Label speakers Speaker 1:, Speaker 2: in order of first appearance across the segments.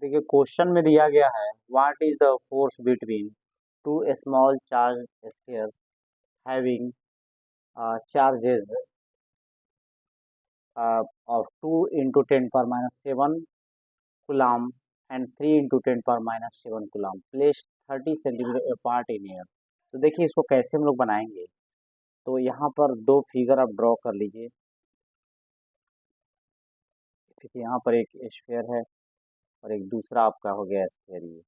Speaker 1: देखिए क्वेश्चन में दिया गया है what is the force between two small charge sphere having charges of 2 into 10 power minus 7 coulomb and 3 into 10 power minus 7 coulomb placed 30 centimetre apart in air। तो देखिए इसको कैसे हम लोग बनाएंगे। तो यहाँ पर दो फिगर आप ड्रॉ कर लीजिए। देखिए यहाँ पर एक स्फीयर है और एक दूसरा आपका हो गया स्फीयर, ये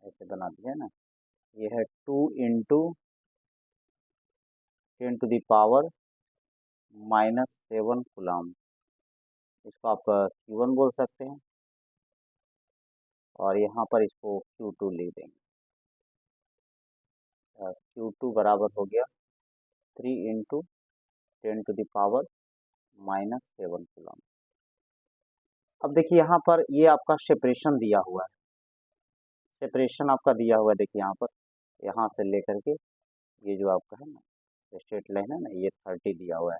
Speaker 1: ऐसे बना दिया ना। ये है 2 into 10 to the power -7 coulomb. इसको आप Q1 बोल सकते हैं और यहाँ पर इसको Q2 लिख देंगे। Q2 बराबर हो गया 3 into 10 to the power -7 coulomb. अब देखिए यहाँ पर ये आपका सेपरेशन दिया हुआ है, सेपरेशन आपका दिया हुआ है। देखिए यहाँ पर यहाँ से लेकर के ये जो आपका है ना स्ट्रेट लाइन है ना, ये 30 दिया हुआ है,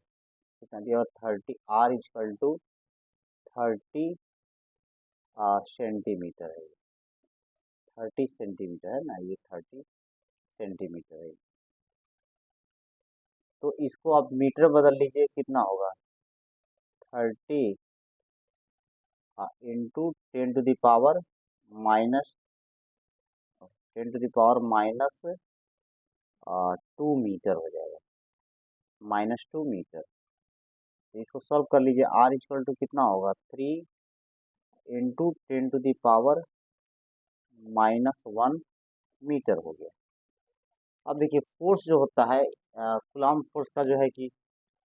Speaker 1: कितना दिया हुआ 30। R इक्वल टू 30 सेंटीमीटर है, 30 सेंटीमीटर है ना, ये 30 सेंटीमीटर है। तो इसको आप मीटर बदल लीजिए, कितना होगा 30 into 10 to the power -2 metre हो जाएगा, -2 मीटर। तो इसको सॉल्व कर लीजिए। R इक्वल टू कितना होगा 3 into 10 to the power -1 metre हो गया। अब देखिए फोर्स जो होता है कूलम्ब फोर्स का जो है कि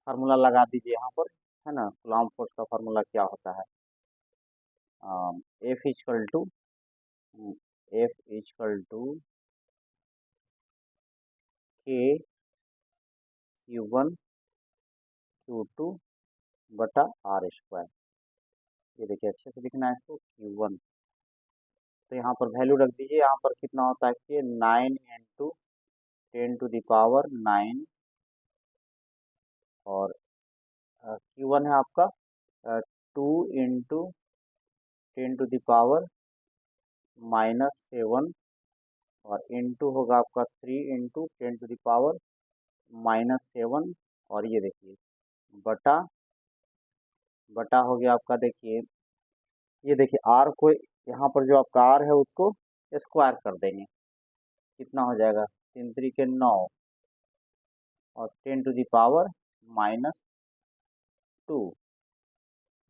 Speaker 1: फार्मूला लगा दीजिए यहाँ पर, है ना। कूलम्ब फोर्स का फार्मूला क्या होता है, F equal to K Q1 Q2 बटा R²। ये देखिए अच्छे से दिखना है इसको, Q1। तो यहाँ पर वैल्यू रख दीजिए। यहाँ पर कितना होता है कि 9 इंटू 10 to the power 9 और Q1 है आपका 2 into 10 to the power -7 और इंटू होगा आपका 3 into 10 to the power -7 और ये देखिए बटा बटा हो गया आपका। देखिए ये देखिए R को यहाँ पर जो आपका R है उसको स्क्वायर कर देंगे, कितना हो जाएगा 3 3 के 9 और 10 to the power -2,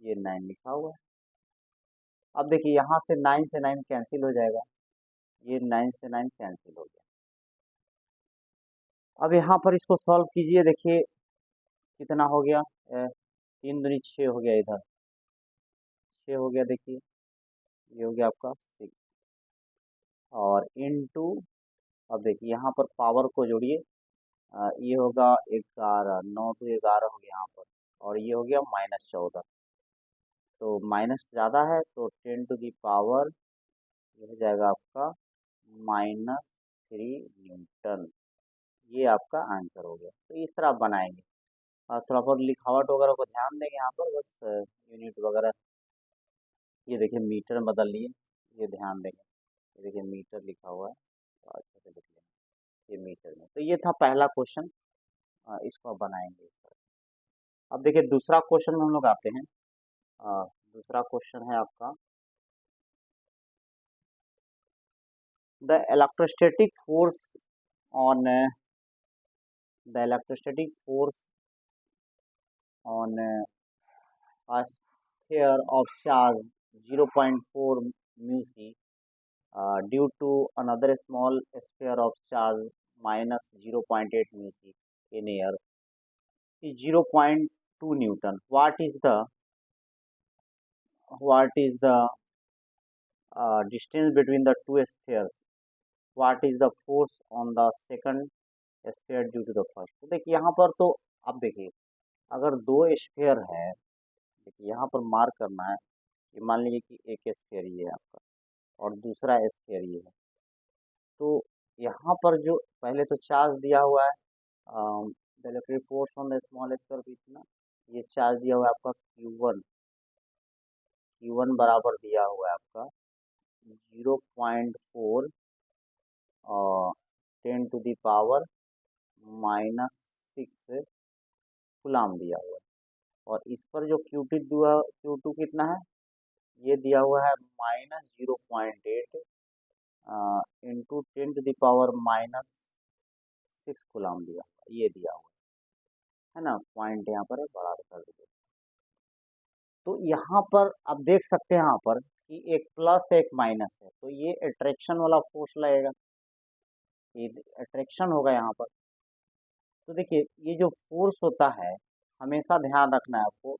Speaker 1: ये 9 लिखा हुआ है। अब देखिए यहाँ से 9 से 9 कैंसिल हो जाएगा, ये 9 से 9 कैंसिल हो गया। अब यहाँ पर इसको सॉल्व कीजिए। देखिए कितना हो गया 3 दूनी 6 हो गया, इधर 6 हो गया। देखिए ये हो गया आपका 6 और इनटू, अब देखिए यहाँ पर पावर को जोड़िए, ये होगा 11, 9 तो 11 हो गया यहाँ पर और ये हो गया -14। तो माइनस ज़्यादा है तो 10 to the power ये हो जाएगा आपका -3 न्यूटन। ये आपका आंसर हो गया। तो इस तरह आप बनाएंगे और थोड़ा बहुत लिखावट वगैरह को ध्यान देंगे यहाँ पर, बस यूनिट वगैरह। ये देखिए मीटर बदल लिए, ये ध्यान देंगे। ये देखिए मीटर लिखा हुआ है तो अच्छे से लिख लेंगे ये मीटर में। तो ये था पहला क्वेश्चन, इसको आप बनाएंगे इस तरह। अब देखिए दूसरा क्वेश्चन में हम लोग आते हैं। दूसरा क्वेश्चन है आपका the electrostatic force on the electrostatic force on a sphere of charge 0.4 mu c due to another small sphere of charge -0.8 mu c in air is 0.2 Newton. What is the distance between the two spheres? What is the force on the second sphere due to the first? तो देखिए यहाँ पर तो आप देखिए अगर दो sphere है, देखिए यहाँ पर मार्क करना है कि मान लीजिए कि एक स्फीयर ये है आपका और दूसरा स्फीयर ये है। तो यहाँ पर जो पहले तो चार्ज दिया हुआ है the electric force on the small sphere कितना, ये चार्ज दिया हुआ है आपका Q1 Q1 बराबर दिया हुआ है आपका 0.4 और 10⁻⁻⁻6 कूलाम दिया हुआ है। और इस पर जो Q2 कितना है, ये दिया हुआ है -0.8 इंटू 10⁻⁻6 कूलाम दिया हुआ है, ये दिया हुआ है ना। पॉइंट यहाँ पर है, बड़ा कर दीजिए। तो यहाँ पर आप देख सकते हैं यहाँ पर कि एक प्लस एक माइनस है, तो ये अट्रैक्शन वाला फोर्स लगेगा, ये अट्रैक्शन होगा यहाँ पर। तो देखिए ये जो फोर्स होता है, हमेशा ध्यान रखना है आपको,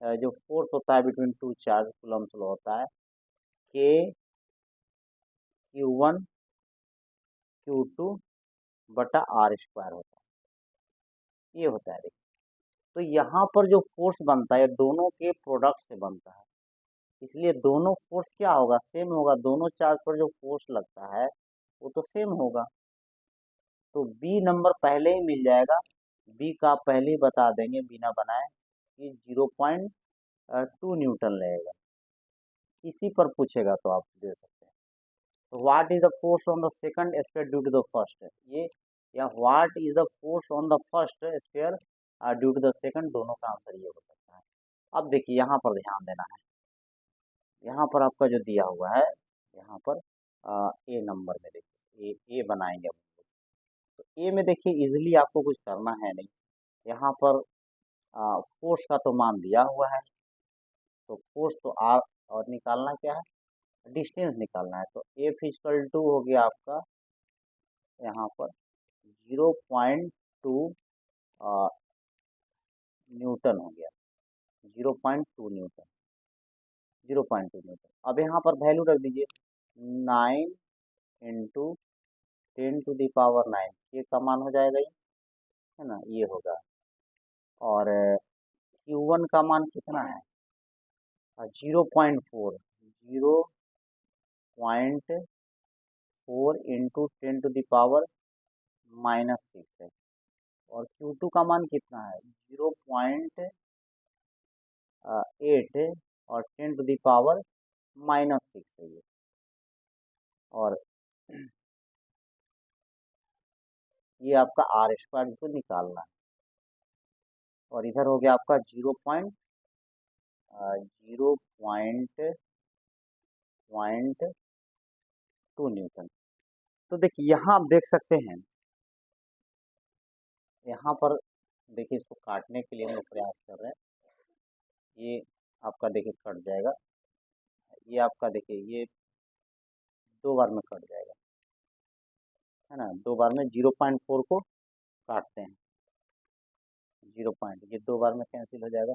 Speaker 1: जो फोर्स होता है between two charge Coulomb's law होता है के Q1 Q2 बटा R² होता है, ये होता है। देखिए तो यहाँ पर जो फोर्स बनता है दोनों के प्रोडक्ट से बनता है, इसलिए दोनों फोर्स क्या होगा, सेम होगा। दोनों चार्ज पर जो फोर्स लगता है वो तो सेम होगा। तो बी नंबर पहले ही मिल जाएगा, बी का आप पहले ही बता देंगे बिना बनाए कि 0.2 न्यूटन लगेगा। इसी पर पूछेगा तो आप दे सकते हैं। तो what is the force on the second sphere due to the first, ये या what is the force on the first sphere due to the second, दोनों का आंसर ये हो सकता है। अब देखिए यहाँ पर ध्यान देना है, यहाँ पर आपका जो दिया हुआ है, यहाँ पर ए नंबर में देखिए ए बनाएंगे। तो ए में देखिए इजीली आपको कुछ करना है नहीं, यहाँ पर फोर्स का तो मान दिया हुआ है, तो फोर्स तो आर, और निकालना क्या है, डिस्टेंस निकालना है। तो एफ इक्वल टू हो गया आपका यहाँ पर 0.2 न्यूटन हो गया, 0.2 न्यूटन, 0.2 न्यूटन। अब यहाँ पर वैल्यू रख दीजिए 9 इंटू 10⁻⁹, ये का मान हो जाएगा, ये है ना, ये होगा। और Q1 का मान कितना है, 0.4, 0.4 इंटू 10⁻⁻6 है। और Q2 का मान कितना है, 0.8 और 10⁻⁻6 है ये। और ये आपका R², इसको निकालना है। और इधर हो गया आपका 0.2 न्यूटन। तो देखिए यहाँ आप देख सकते हैं, यहाँ पर देखिए इसको काटने के लिए हम लोग प्रयास कर रहे हैं, ये आपका देखिए कट जाएगा, ये आपका देखिए ये 2 बार में कट जाएगा, है ना। 2 बार में 0.4 को काटते हैं, 0 पॉइंट, ये 2 बार में कैंसिल हो जाएगा,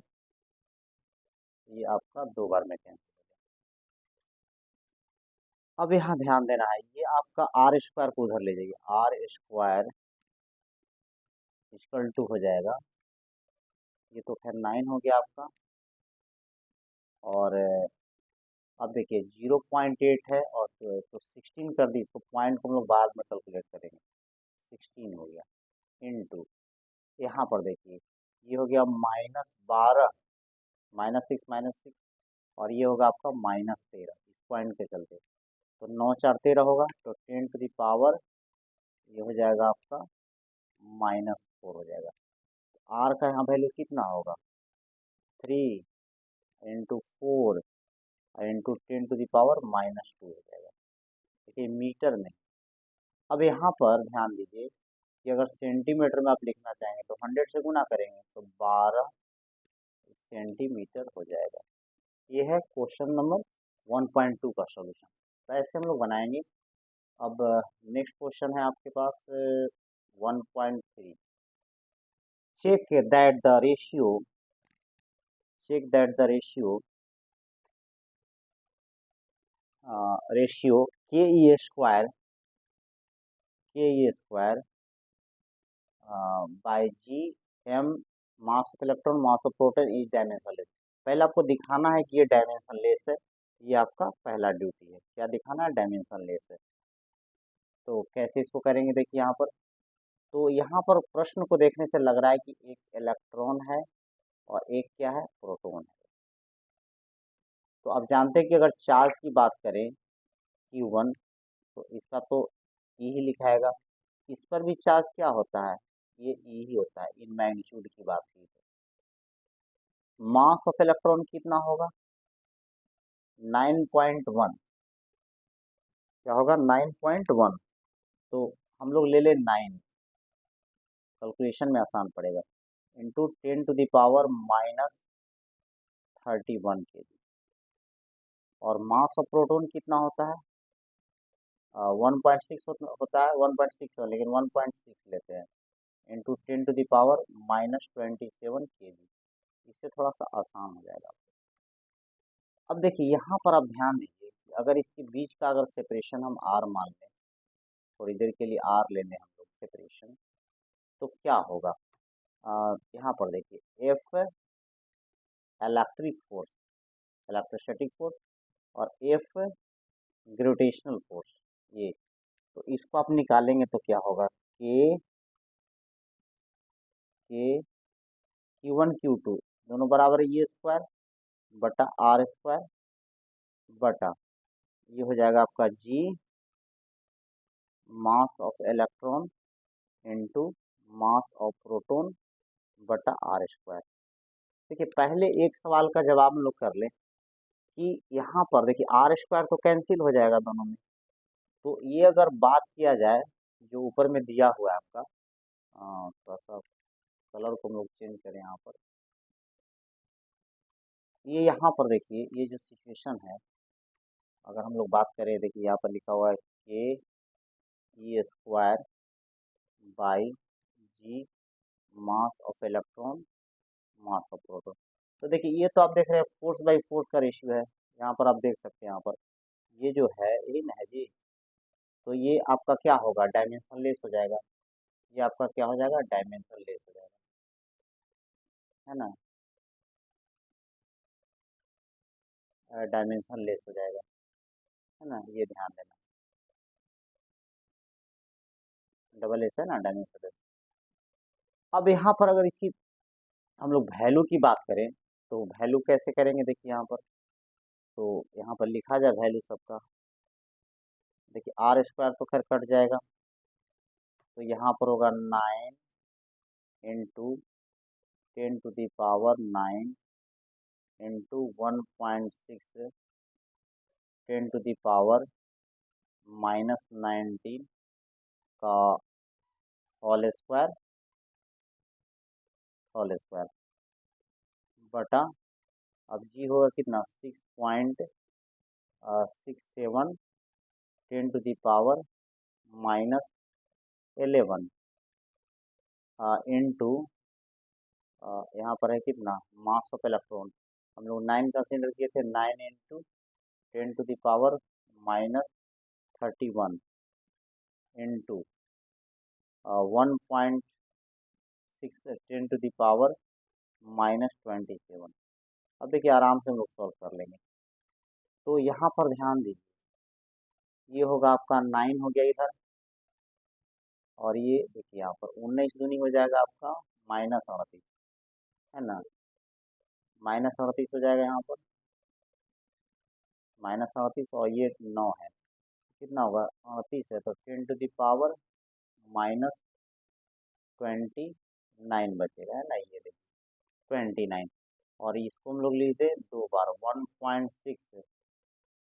Speaker 1: ये आपका 2 बार में कैंसिल हो जाएगा। अब यहाँ ध्यान देना है, ये आपका R² को उधर ले जाइए, R² इक्वल टू हो जाएगा, ये तो खैर 9 हो गया आपका। और अब देखिए 0.8 है, और तो 16 कर दी, इसको पॉइंट को हम लोग बाद में कैलकुलेट करेंगे, 16 हो गया इंटू, यहाँ पर देखिए ये हो गया -12, -6, और ये होगा आपका -13, इस पॉइंट के चलते। तो 9 4 13 होगा, तो 10⁻, ये हो जाएगा आपका -4 हो जाएगा। आर का यहाँ वैल्यू कितना होगा, 3 इंटू 4 इंटू 10⁻⁻2 हो जाएगा, देखिए मीटर में। अब यहाँ पर ध्यान दीजिए कि अगर सेंटीमीटर में आप लिखना चाहेंगे तो 100 से गुना करेंगे तो 12 सेंटीमीटर हो जाएगा। ये है क्वेश्चन नंबर 1.2 का सॉल्यूशन। तो ऐसे हम लोग बनाएंगे। अब नेक्स्ट क्वेश्चन है आपके पास 1.3। Check that the ratio K E square by G M mass of electron mass of proton is dimensionless. पहले आपको दिखाना है कि ये डायमेंशनलेस है, ये आपका पहला ड्यूटी है, क्या दिखाना है, डायमेंशनलेस है। तो कैसे इसको करेंगे, देखिए यहाँ पर, तो यहाँ पर प्रश्न को देखने से लग रहा है कि एक इलेक्ट्रॉन है और एक क्या है, प्रोटॉन है। तो आप जानते हैं कि अगर चार्ज की बात करें Q1, तो इसका तो ई ही लिखाएगा। इस पर भी चार्ज क्या होता है, ये ई ही होता है इन मैग्नीट्यूड की बात की तो। मास ऑफ इलेक्ट्रॉन कितना होगा, 9.1। क्या होगा, 9.1। तो हम लोग ले ले 9, कैलकुलेशन में आसान पड़ेगा, इंटू 10⁻⁻31 kg। और मास ऑफ प्रोटॉन कितना होता है, 1.6 होता है, 1.6 लेकिन 1.6 लेते हैं, इंटू 10⁻⁻27 kg। इससे थोड़ा सा आसान हो जाएगा। अब देखिए यहाँ पर आप ध्यान दीजिए कि अगर इसके बीच का अगर सेपरेशन हम आर मान लें, थोड़ी देर के लिए आर ले लें हम लोग सेपरेशन, तो क्या होगा, यहाँ पर देखिए F electric force, electrostatic force, और एफ ग्रेविटेशनल फोर्स, ये। तो इसको आप निकालेंगे तो क्या होगा, के के Q1 Q2 दोनों बराबर है ये स्क्वायर बटा आर स्क्वायर बटा, ये हो जाएगा आपका G mass of electron into mass of proton बटा आर स्क्वायर। देखिए पहले एक सवाल का जवाब हम लोग कर लें कि यहाँ पर देखिए आर स्क्वायर तो कैंसिल हो जाएगा दोनों में। तो ये अगर बात किया जाए जो ऊपर में दिया हुआ है आपका, थोड़ा सा कलर को हम लोग चेंज करें यहाँ पर, ये यहाँ पर देखिए ये जो सिचुएशन है, अगर हम लोग बात करें, देखिए यहाँ पर लिखा हुआ है K E square by G mass of electron mass of proton. तो देखिए ये तो आप देख रहे हैं फोर्स बाई फोर्स का रेशियो है, यहाँ पर आप देख सकते हैं, यहाँ पर ये जो है ये ना है जी, तो ये आपका क्या होगा, डायमेंशन लेस हो जाएगा, ये आपका क्या हो जाएगा, डायमेंशन लेस हो जाएगा, है ना, डायमेंशन लेस हो जाएगा, है ना, ये ध्यान देना, डबल एस है ना, डायमेंशन लेस। अब यहाँ पर अगर इसकी हम लोग वैल्यू की बात करें तो वैल्यू कैसे करेंगे, देखिए यहाँ पर, तो यहाँ पर लिखा जाए वैल्यू सबका, देखिए आर स्क्वायर तो खैर कट जाएगा, तो यहाँ पर होगा 9 इंटू 10⁻⁹ इंटू 1.6 10⁻⁻19 का होल स्क्वायर बटा, अब जी होगा कितना, 6.67 10⁻⁻11 इंटू, यहाँ पर है कितना, मास ऑफ इलेक्ट्रॉन, हम लोग 9 कंसिडर किए थे, 9 इंटू 10⁻⁻31 इंटू 1.6 10⁻⁻27। अब देखिए आराम से हम लोग सॉल्व कर लेंगे। तो यहाँ पर ध्यान दीजिए, ये होगा आपका 9 हो गया इधर, और ये देखिए यहाँ पर 19 दूनी हो जाएगा आपका -38, है ना, -38 हो जाएगा यहाँ पर, -38, और ये 9 है, कितना होगा, 38 है, तो 10⁻⁻29 बचेगा, है ना, ये देखिए 29, और इसको हम लोग लिख दे दो बार 1.6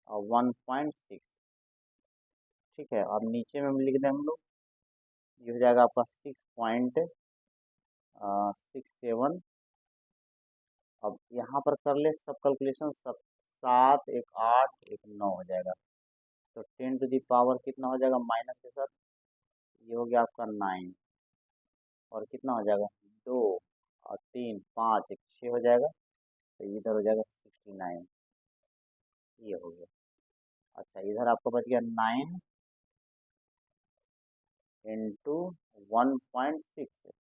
Speaker 1: और 1.6, ठीक है। अब नीचे में हम लिख दें हम लोग, ये हो जाएगा आपका 6.67। अब यहाँ पर कर ले सब कैलकुलेशन, सब 7 एक 8 एक 9 हो जाएगा, तो 10 टू दी पावर कितना हो जाएगा, माइनस के साथ, ये हो गया आपका 9, और कितना हो जाएगा 2 और 3 5 एक 6 हो जाएगा, तो इधर हो जाएगा 69, ये हो गया। अच्छा इधर आपका बच गया 9 इंटू 1.6,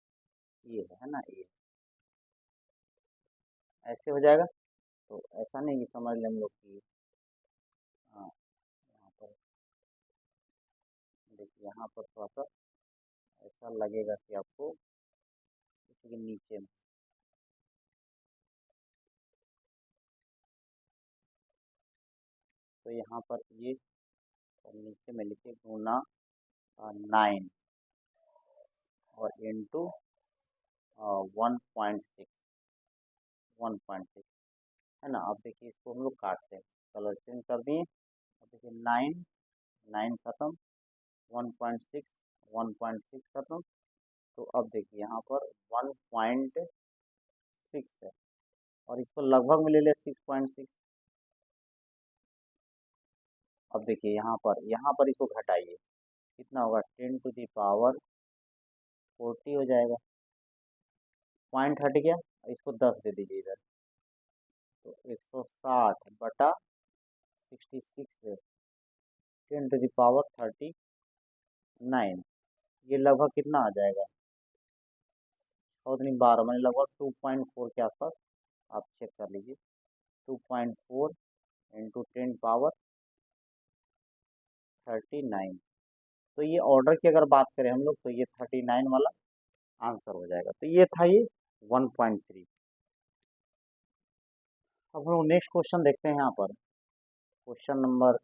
Speaker 1: ये है ना, ये ऐसे हो जाएगा। तो ऐसा नहीं कि समझ लें हम लोग कि, हाँ यहाँ पर देखिए, यहाँ पर थोड़ा सा ऐसा लगेगा कि आपको इसके नीचे में, तो यहाँ पर ये और नीचे में लिखे गुना 9 और इंटू 1.6 है ना। अब देखिए इसको हम लोग काटते हैं, कलर चेंज कर दिए। अब देखिए 9 9 खत्म, 1.6 1.6 खत्म। तो अब देखिए यहाँ पर 1.6 है और इसको लगभग में ले ले 6.6। अब देखिए यहाँ पर इसको घटाइए, कितना होगा 10⁻40 हो जाएगा। पॉइंट हट गया, इसको 10 दे दीजिए इधर, तो 160/66 10⁻39। ये लगभग कितना आ जाएगा, और नहीं 12 मैंने लगभग 2.4 के आसपास। आप चेक कर लीजिए, 2.4 इंटू 10⁻39। तो ये ऑर्डर की अगर बात करें हम लोग तो ये 39 वाला आंसर हो जाएगा। तो ये था ये 1.3। अब हम लोग नेक्स्ट क्वेश्चन देखते हैं। यहाँ पर क्वेश्चन नंबर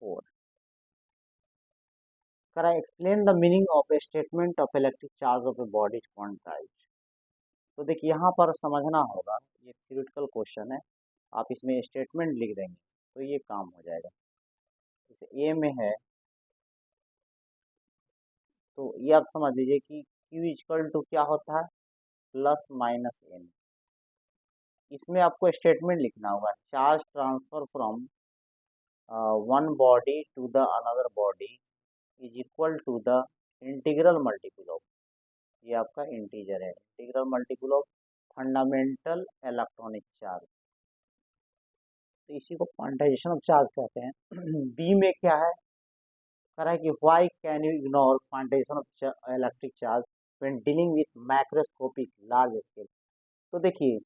Speaker 1: 4 करा, explain the meaning of A statement of electric charge of a body is quantized. तो देखिए यहाँ पर समझना होगा, ये थ्योरेटिकल क्वेश्चन है, आप इसमें स्टेटमेंट लिख देंगे तो ये काम हो जाएगा। जैसे ए में है तो ये आप समझ लीजिए कि Q इक्वल टू क्या होता है, प्लस माइनस एन। इसमें आपको स्टेटमेंट लिखना होगा, charge transfer from one body to the another body is equal to the integral multiple of, ये आपका इंटीजर है, integral multiple of fundamental electronic charge. तो इसी को क्वांटाइजेशन ऑफ चार्ज कहते हैं। बी में क्या है, कह रहा है कि why can you ignore quantization of electric charge when dealing with macroscopic large scale. तो देखिए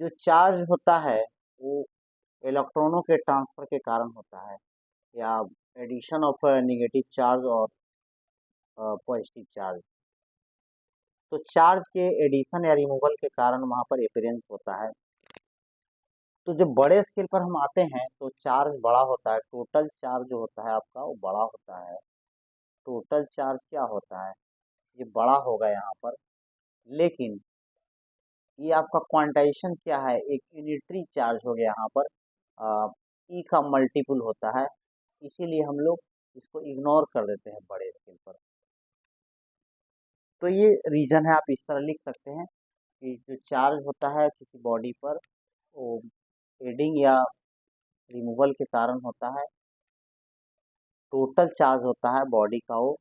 Speaker 1: जो चार्ज होता है वो इलेक्ट्रॉनों के ट्रांसफर के कारण होता है, या एडिशन ऑफ नेगेटिव चार्ज और पॉजिटिव चार्ज। तो चार्ज के एडिशन या रिमूवल के कारण वहाँ पर अपीयरेंस होता है। तो जब बड़े स्केल पर हम आते हैं तो चार्ज बड़ा होता है, टोटल चार्ज जो होता है आपका वो बड़ा होता है। टोटल चार्ज क्या होता है, ये बड़ा होगा यहाँ पर, लेकिन ये आपका क्वांटाइजेशन क्या है, एक यूनिटरी चार्ज हो गया यहाँ पर, ई का मल्टीपल होता है, इसीलिए हम लोग इसको इग्नोर कर देते हैं बड़े स्केल पर। तो ये रीजन है, आप इस तरह लिख सकते हैं कि जो चार्ज होता है किसी बॉडी पर वो एडिंग या रिमूवल के कारण होता है, टोटल चार्ज होता है बॉडी का वो,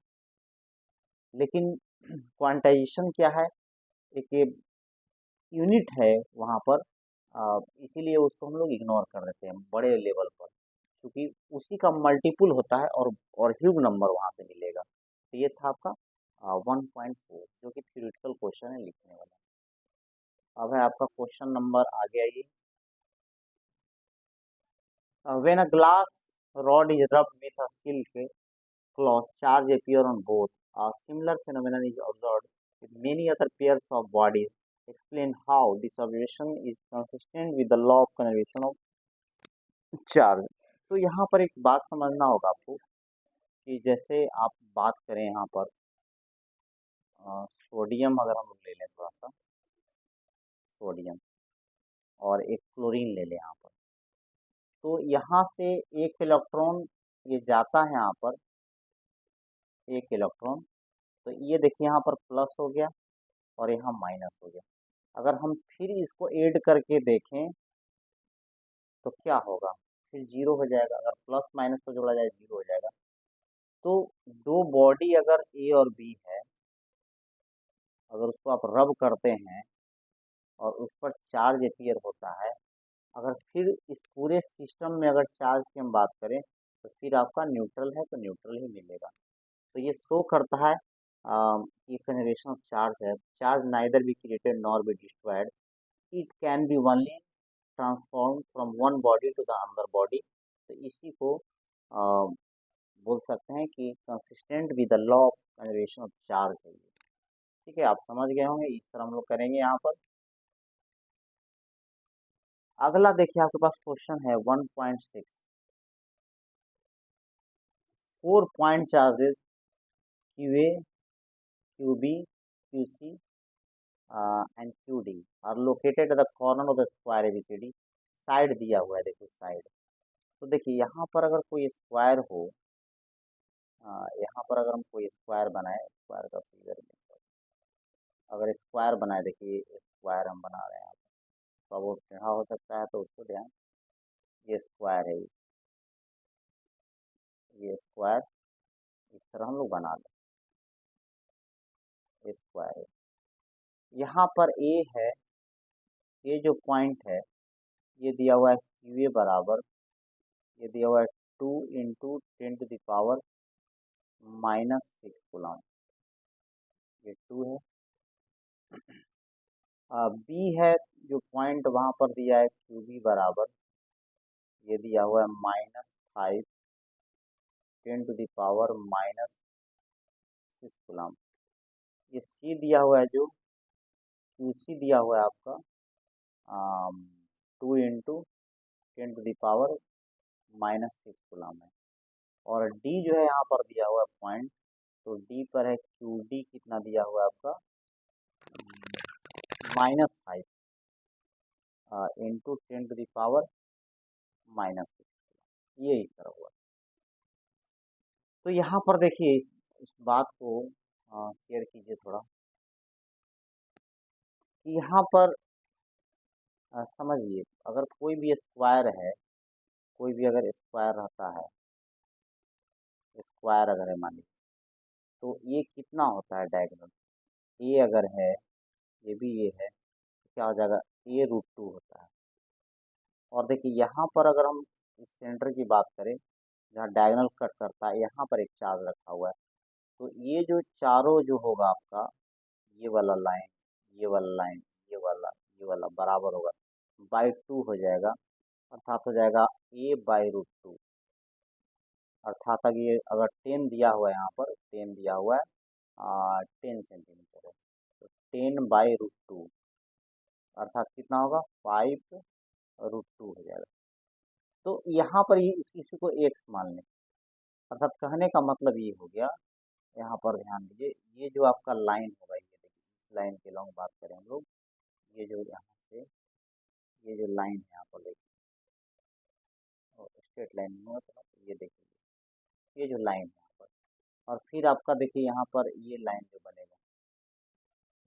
Speaker 1: लेकिन क्वांटाइजेशन क्या है, एक यूनिट है वहाँ पर, इसीलिए उसको हम लोग इग्नोर कर देते हैं बड़े लेवल पर, क्योंकि उसी का मल्टीपल होता है और ह्यूज नंबर वहाँ से मिलेगा। तो ये था आपका 1.4 जो कि थ्योरेटिकल क्वेश्चन है लिखने वाला। अब है आपका क्वेश्चन नंबर आगे आइए। When a glass rod is rubbed with a silk cloth, charge appear on both. A similar phenomenon is observed with many other pairs of bodies. Explain how this observation is consistent with the law of conservation of charge. तो यहाँ पर एक बात समझना होगा आपको कि जैसे आप बात करें यहाँ पर सोडियम, अगर हम ले लें थोड़ा सा सोडियम और एक क्लोरीन ले लें यहाँ पर, तो यहाँ से एक इलेक्ट्रॉन ये जाता है यहाँ पर, एक इलेक्ट्रॉन, तो ये देखिए यहाँ पर प्लस हो गया और यहाँ माइनस हो गया। अगर हम फिर इसको ऐड करके देखें तो क्या होगा, फिर जीरो हो जाएगा, अगर प्लस माइनस को जोड़ा जाए जीरो हो जाएगा। तो दो बॉडी अगर ए और बी है, अगर उसको आप रब करते हैं और उस पर चार्ज अपीयर होता है, अगर फिर इस पूरे सिस्टम में अगर चार्ज की हम बात करें तो फिर आपका न्यूट्रल है तो न्यूट्रल ही मिलेगा। तो ये शो करता है कि कंजर्वेशन ऑफ चार्ज है, charge neither be created nor be destroyed, it can be only transform from one body to the another body. तो इसी को बोल सकते हैं कि consistent with the law of conservation of charge है ये। ठीक है, आप समझ गए होंगे, इस तरह हम लोग करेंगे यहाँ पर। अगला देखिए आपके पास क्वेश्चन है 1.6, 4 point charges QA, QB, QC and QD are located at the corner of the square ABCD। Side दिया हुआ है, देखिए साइड। तो देखिए यहाँ पर अगर कोई स्क्वायर हो, यहाँ पर अगर हम कोई स्क्वायर बनाए, स्क्वायर का फिगर में अगर स्क्वायर बनाए, देखिए स्क्वायर हम बना रहे हैं, तो वो टेढ़ा हो सकता है, तो उसको ध्यान, ये स्क्वायर है, ये स्क्वायर इस तरह हम लोग बना लें, स्क्वायर है। यहाँ पर ए है, ये जो पॉइंट है ये दिया हुआ है QA बराबर, ये दिया हुआ है 2 × 10⁻⁻⁶ कूलम, ये 2 है। बी है, जो पॉइंट वहाँ पर दिया है QB बराबर, ये दिया हुआ है -5 × 10⁻⁻⁶ कूलम। ये सी दिया हुआ है, जो QC दिया हुआ है आपका 2 × 10⁻⁻⁶ कूलम है। और डी जो है यहाँ पर दिया हुआ है पॉइंट, तो डी पर है QD, कितना दिया हुआ है आपका -5 × 10⁻⁻⁶, ये इस तरह हुआ। तो यहाँ पर देखिए इस बात को क्लियर कीजिए थोड़ा, कि यहाँ पर समझिए, अगर कोई भी स्क्वायर है, कोई भी अगर स्क्वायर रहता है, स्क्वायर अगर है मान लीजिए, तो ये कितना होता है डायगोनल, ए अगर है, ये भी ये है, तो क्या हो जाएगा, A√2 होता है। और देखिए यहाँ पर अगर हम इस सेंटर की बात करें, जहाँ डायगोनल कट करता है, यहाँ पर एक चार्ज रखा हुआ है, तो ये जो चारों जो होगा आपका, ये वाला लाइन, ये वाला लाइन, ये वाला बराबर होगा, /2 हो जाएगा, अर्थात हो जाएगा A/√2। अर्थात अगर ये अगर 10 दिया हुआ है, यहाँ पर 10 दिया हुआ है, 10 सेंटीमीटर है, तो 10/√2 अर्थात कितना होगा, 5√2 हो जाएगा। तो यहाँ पर ये इसी को x मान लें, अर्थात कहने का मतलब ये हो गया, यहाँ पर ध्यान दीजिए, ये जो आपका लाइन होगा, ये देखिए इस लाइन के लॉन्ग बात करें हम लोग, ये जो यहाँ से ये जो लाइन है यहाँ पर देखिए, स्ट्रेट लाइन में होगा, तो ये देखिए ये जो लाइन है यहाँ पर, और फिर आपका देखिए यहाँ पर ये लाइन जो बनेगा,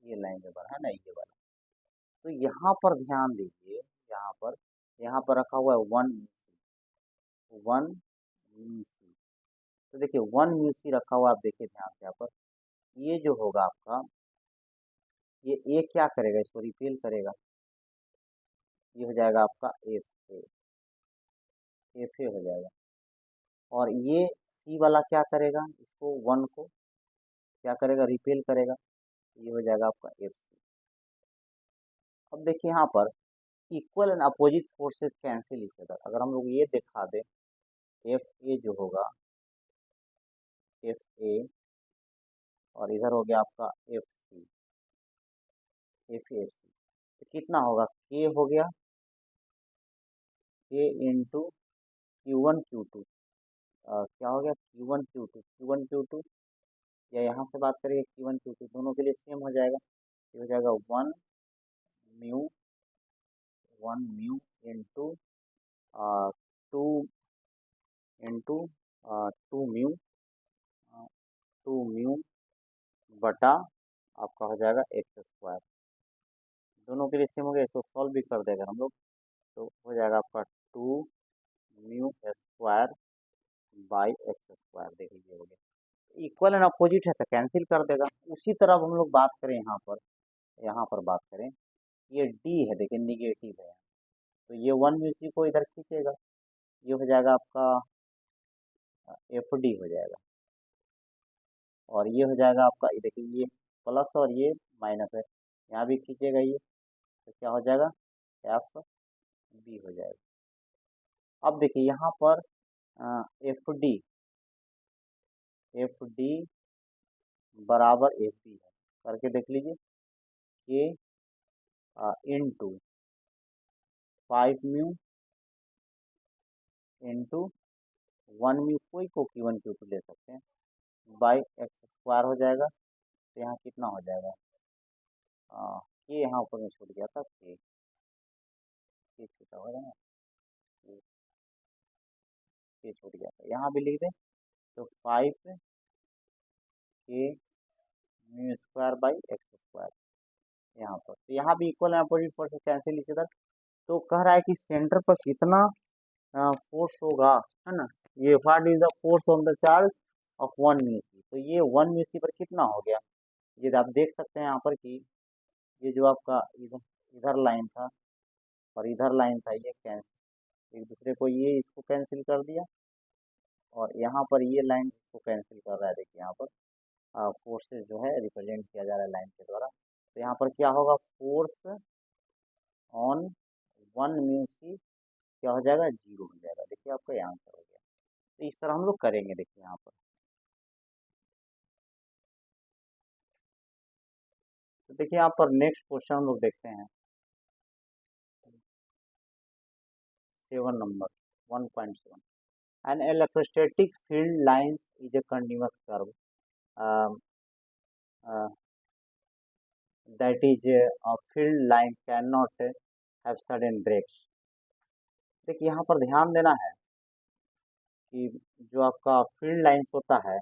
Speaker 1: ये लाइन जो बना है ना, ये वाला, तो यहाँ पर ध्यान दीजिए, यहाँ पर रखा हुआ है 1 म्यू सी। तो देखिए 1 म्यू सी रखा हुआ, आप देखिए ध्यान से यहाँ पर, ये जो होगा आपका, ये ए क्या करेगा, इसको रिपेल करेगा, ये हो जाएगा आपका एफ ए हो जाएगा। और ये सी वाला क्या करेगा, इसको 1 को क्या करेगा, रिपेल करेगा, ये हो जाएगा आपका एफ सी। अब देखिए यहाँ पर equal and opposite forces cancel each other, अगर हम लोग ये दिखा दें, एफ ए जो होगा, एफ ए, और इधर हो गया आपका एफ सी, तो कितना होगा, के हो गया, के इंटू Q1 Q2, क्या हो गया, Q1 Q2, या यहाँ से बात करेंगे Q1 Q2, दोनों के लिए सेम हो जाएगा, ये हो जाएगा 1 म्यू इंटू 2 म्यू, 2 म्यू बटा आपका हो जाएगा x², दोनों के लिए सेम हो गया, इसको सॉल्व भी कर देगा हम लोग, तो हो जाएगा आपका 2 म्यू² देखिए ये हो गया, इक्वल एंड अपोजिट है तो कैंसिल कर देगा। उसी तरह हम लोग बात करें यहाँ पर बात करें, ये डी है, देखिए निगेटिव है, तो ये 1 म्यू सी को इधर खींचेगा, ये हो जाएगा आपका FD हो जाएगा, और ये हो जाएगा आपका, ये देखिए ये प्लस और ये माइनस है, यहाँ भी खींचेगा ये, तो क्या हो जाएगा, FB हो जाएगा। अब देखिए यहाँ पर FD बराबर FB है, करके देख लीजिए, के इंटू 5 म्यू इंटू 1 म्यू, कोई को Q1 Q2 ले सकते हैं, बाई एक्स स्क्वायर हो जाएगा। तो यहाँ कितना हो जाएगा, ये यहाँ ऊपर में छूट गया था, ये छूटा हुआ है ना, ये ये छूट गया था, यहाँ भी लिख दें। तो 5 के mu square by x square यहाँ पर, तो यहाँ भी इक्वल है, opposite force cancel each other. तो कह रहा है कि सेंटर पर कितना फोर्स होगा, है ना, ये what is the force on the charge of 1 mu C. तो ये 1 म्यू सी पर कितना हो गया, ये आप देख सकते हैं यहाँ पर कि ये जो आपका इधर इधर लाइन था और इधर लाइन था, ये कैंसिल, एक दूसरे को ये इसको कैंसिल कर दिया, और यहाँ पर ये लाइन इसको कैंसिल कर रहा है। देखिए यहाँ पर फोर्सेस जो है रिप्रेजेंट किया जा रहा है लाइन के द्वारा। तो यहाँ पर क्या होगा, फोर्स ऑन 1 म्यू सी क्या हो जाएगा, 0 हो जाएगा। देखिए आपका ये आंसर हो गया। तो इस तरह हम लोग करेंगे। देखिए यहाँ पर, तो देखिए यहाँ पर नेक्स्ट क्वेश्चन हम लोग देखते हैं, 7 number 1.7। An electrostatic field lines is a continuous curve um, uh, that is a field line cannot have sudden breaks। देखिए यहाँ पर ध्यान देना है कि जो आपका फील्ड लाइंस होता है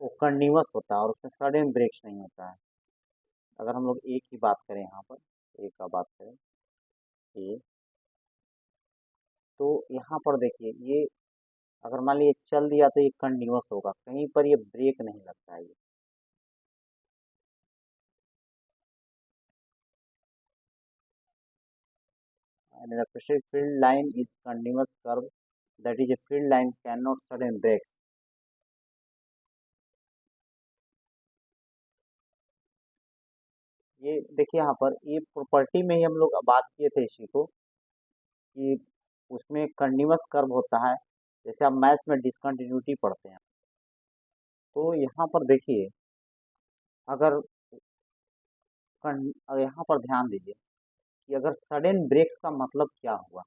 Speaker 1: वो कंटिन्यूअस होता है और उसमें सडन ब्रेक्स नहीं होता है। अगर हम लोग ए की बात करें, यहाँ पर ए का बात करें, ए, तो यहाँ पर देखिए ये अगर मान लीजिए चल दिया तो ये कंटिन्यूअस होगा, कहीं पर ये ब्रेक नहीं लगता है। ये an electric field line is continuous curve that is a field line cannot sudden breaks। ये देखिए यहाँ पर ये प्रॉपर्टी में ही हम लोग बात किए थे इसी को कि उसमें कंटिन्यूअस कर्व होता है, जैसे आप मैथ्स में डिसकंटिन्यूटी पढ़ते हैं। तो यहाँ पर देखिए अगर यहाँ पर ध्यान दीजिए कि अगर सडन ब्रेक्स का मतलब क्या हुआ,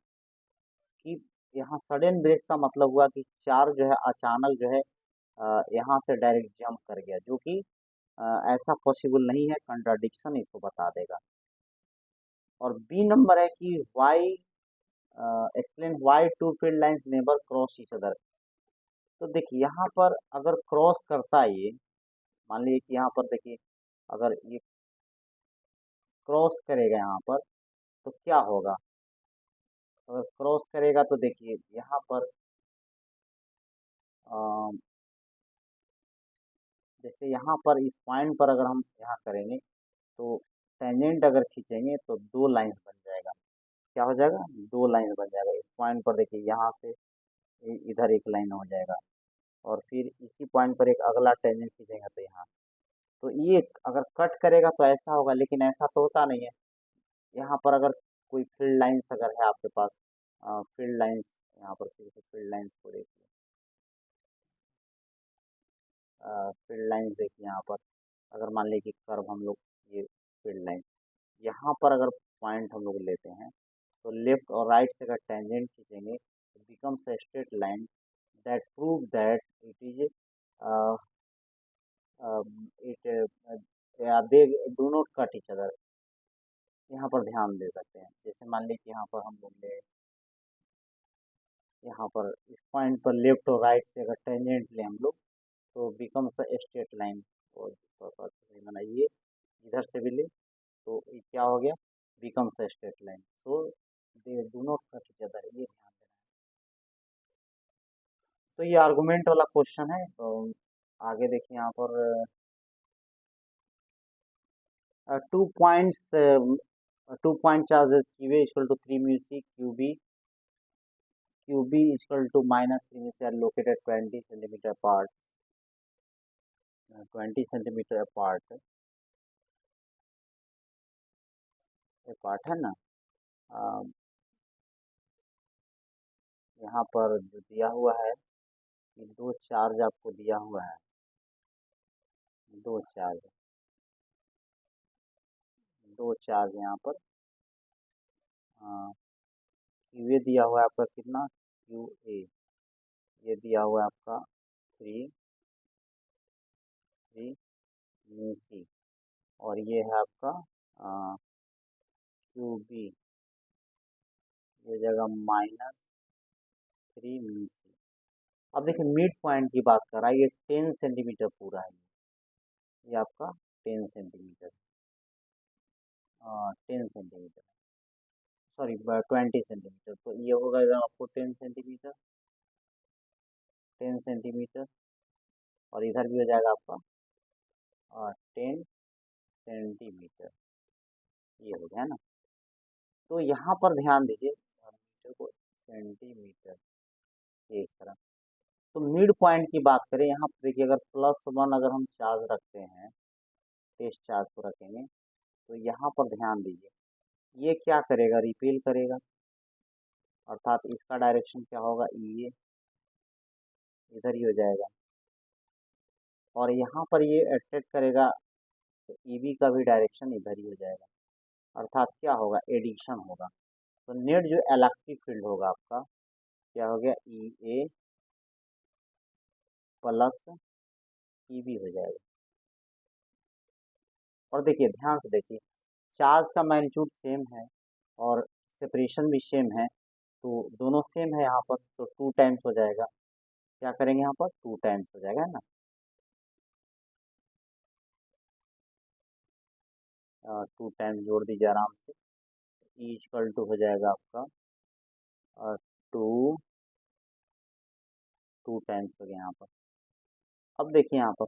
Speaker 1: कि यहाँ सडन ब्रेक्स का मतलब हुआ कि चार्ज जो है अचानक जो है यहाँ से डायरेक्ट जंप कर गया, जो कि ऐसा पॉसिबल नहीं है, कंट्राडिक्शन इसको बता देगा। और बी नंबर है कि why explain why two field lines never cross each other. तो देखिए यहाँ पर अगर क्रॉस करता है, ये मान लीजिए कि यहाँ पर देखिए अगर ये क्रॉस करेगा यहाँ पर तो क्या होगा, अगर क्रॉस करेगा तो देखिए यहाँ पर जैसे यहाँ पर इस पॉइंट पर अगर हम यहाँ करेंगे तो टेंजेंट अगर खींचेंगे तो 2 लाइन बन जाएगा। क्या हो जाएगा, 2 लाइन बन जाएगा। इस पॉइंट पर देखिए यहाँ से इधर एक लाइन हो जाएगा, और फिर इसी पॉइंट पर एक अगला टेंजेंट खींचेंगे तो यहाँ, तो ये अगर कट करेगा तो ऐसा होगा, लेकिन ऐसा तो होता नहीं है। यहाँ पर अगर कोई फील्ड लाइंस अगर है आपके पास, फील्ड लाइंस, यहाँ पर फिर से फील्ड लाइंस को देखिए, फील्ड लाइंस देखिए यहाँ पर अगर मान लीजिए कि कर्व हम लोग ये फील्ड लाइन यहाँ पर अगर पॉइंट हम लोग लेते हैं तो लेफ्ट और राइट से अगर टेंजेंट खींचेंगे तो becomes a straight line that prove that it is it they do not cut each other. यहाँ पर ध्यान दे सकते हैं, जैसे मान लीजिए यहाँ पर हम लोग ले, यहाँ पर इस पॉइंट पर लेफ्ट और राइट से अगर टेंजेंट ले हम लोग तो बिकम्स अ स्ट्रेट लाइन। और बनाइए इधर से भी ले तो ये क्या हो गया, becomes a straight line, so they do not cut each other, ये ध्यान देना है। तो ये आर्गुमेंट वाला क्वेश्चन है। तो आगे देखिए यहाँ पर 2 points 2 point charges q A equal to 3 mu C, q B equal to -3 mu C are located 20 centimetre apart, 20 centimetre apart, apart है ना। अ, यहाँ पर जो दिया हुआ है कि 2 चार्ज आपको दिया हुआ है, 2 चार्ज, 2 चार्ज यहाँ पर ये दिया हुआ है आपका कितना, क्यू ए, ये दिया हुआ है आपका 3 म्यू सी, और ये है आपका क्यू बी, ये जगह -3 म्यू सी। अब देखिए मिड पॉइंट की बात कर रहा है, ये 10 सेंटीमीटर पूरा है, ये आपका 10 सेंटीमीटर, 10 सेंटीमीटर, सॉरी 20 सेंटीमीटर, तो ये होगा इधर आपको 10 सेंटीमीटर, और इधर भी हो जाएगा आपका 10 सेंटीमीटर, ये हो गया ना। तो यहाँ पर ध्यान दीजिए, मीटर को सेंटीमीटर, ये इस तरह। तो मिड पॉइंट की बात करें यहाँ पर देखिए, अगर +1 अगर हम चार्ज रखते हैं, टेस्ट चार्ज को रखेंगे, तो यहाँ पर ध्यान दीजिए, ये क्या करेगा, रिपेल करेगा, अर्थात इसका डायरेक्शन क्या होगा, ये इधर ही हो जाएगा, और यहाँ पर ये अट्रैक्ट करेगा, तो ईबी का भी डायरेक्शन इधर ही हो जाएगा, अर्थात क्या होगा, एडिशन होगा। तो नेट जो इलेक्ट्रिक फील्ड होगा आपका क्या हो गया, ई ए प्लस ईबी हो जाएगा। और देखिए ध्यान से देखिए, चार्ज का मैग्नीट्यूड सेम है और सेपरेशन भी सेम है, तो दोनों सेम है यहाँ पर, तो 2 टाइम्स हो जाएगा। क्या करेंगे यहाँ पर, 2 टाइम्स हो जाएगा, है ना। 2 टाइम्स जोड़ दीजिए आराम से, ई इक्वल टू हो जाएगा आपका 2 टाइम्स हो गया यहाँ पर। अब देखिए यहाँ पर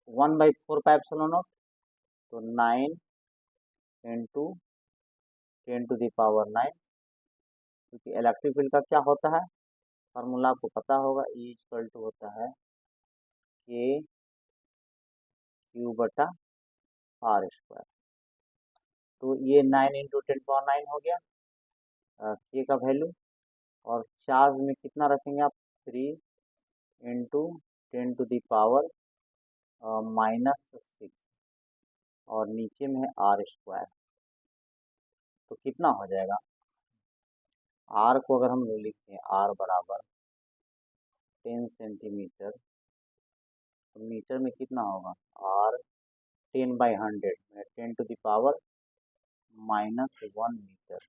Speaker 1: 1/4 पाइप एप्सिलॉन नॉट, तो 9 इंटू 10⁹9, क्योंकि इलेक्ट्रिक फील्ड का क्या होता है, फार्मूला आपको पता होगा, ई इक्वल टू होता है के क्यू बटा आर स्क्वायर। तो ये 9 इंटू 10⁹9 हो गया के का वैल्यू, और चार्ज में कितना रखेंगे आप, 3 इंटू 10⁻⁻6, और नीचे में है आर स्क्वायर, तो कितना हो जाएगा, आर को अगर हम लोग लिखते हैं, आर बराबर 10 सेंटीमीटर, तो मीटर में कितना होगा, आर 10/100 में 10⁻⁻1 मीटर,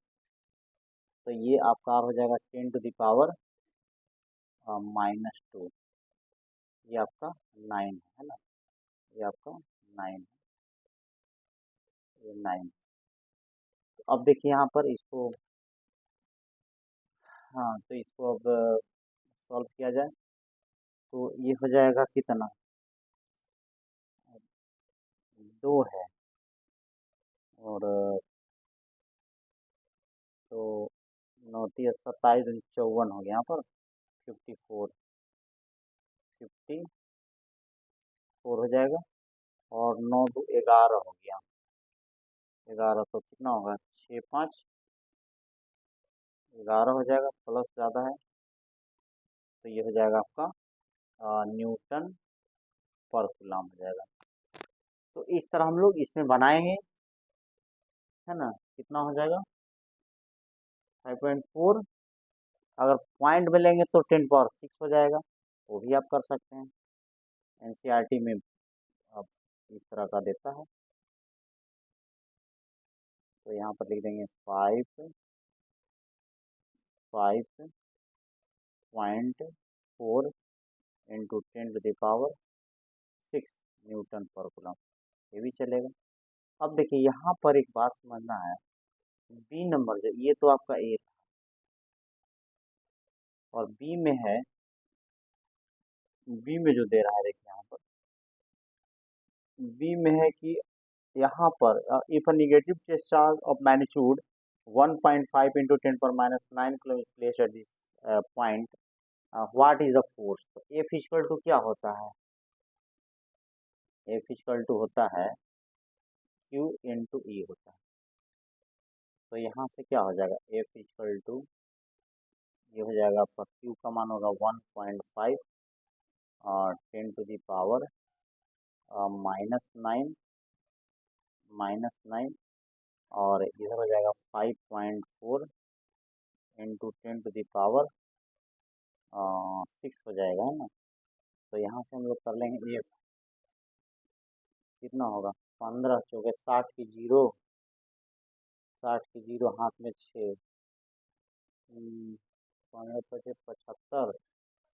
Speaker 1: तो ये आपका हो जाएगा 10⁻⁻2, ये आपका 9 है ना, ये आपका 9 है, ये 9। तो अब देखिए यहाँ पर इसको, हाँ तो इसको अब सॉल्व किया जाए, तो ये हो जाएगा कितना, 2 है, और तो 9 × 27 54 हो गया यहाँ पर, 54 हो जाएगा, और 9 2 11 हो गया, 11 तो कितना होगा, 6 5 11 हो जाएगा, प्लस ज़्यादा है, तो ये हो जाएगा आपका न्यूटन पर कूलम हो जाएगा। तो इस तरह हम लोग इसमें बनाएंगे, है ना, कितना हो जाएगा 5.4, अगर पॉइंट में लेंगे तो 10⁻6 हो जाएगा, वो भी आप कर सकते हैं, एनसीईआरटी में अब इस तरह का देता है। तो यहाँ पर लिख देंगे 5.4 इंटू 10⁻6 न्यूटन पर कूलम, ये भी चलेगा। अब देखिए यहाँ पर एक बात समझना है, बी नंबर जो ये तो आपका ए था, और बी में है, बी में जो दे रहा है देखिए यहाँ पर, बी में है कि यहाँ पर if a negative charge of magnitude 1.5 into 10⁻⁹ kilo place at this point, what is the force, तो एफ इक्वल टू क्या होता है, एफ इक्वल टू होता है क्यू इंटू ई होता है। तो यहाँ से क्या हो जाएगा, एफ इक्वल टू, ये हो जाएगा आपका क्यू का मान होगा 1.5 और 10⁻⁻9 और इधर हो जाएगा 5.4 इंटू 10⁻6 हो जाएगा, है ना। तो यहाँ से हम लोग कर लेंगे एफ, कितना होगा 15 चौके 60 की जीरो, 60 की जीरो हाथ में 6, 15 पचे 75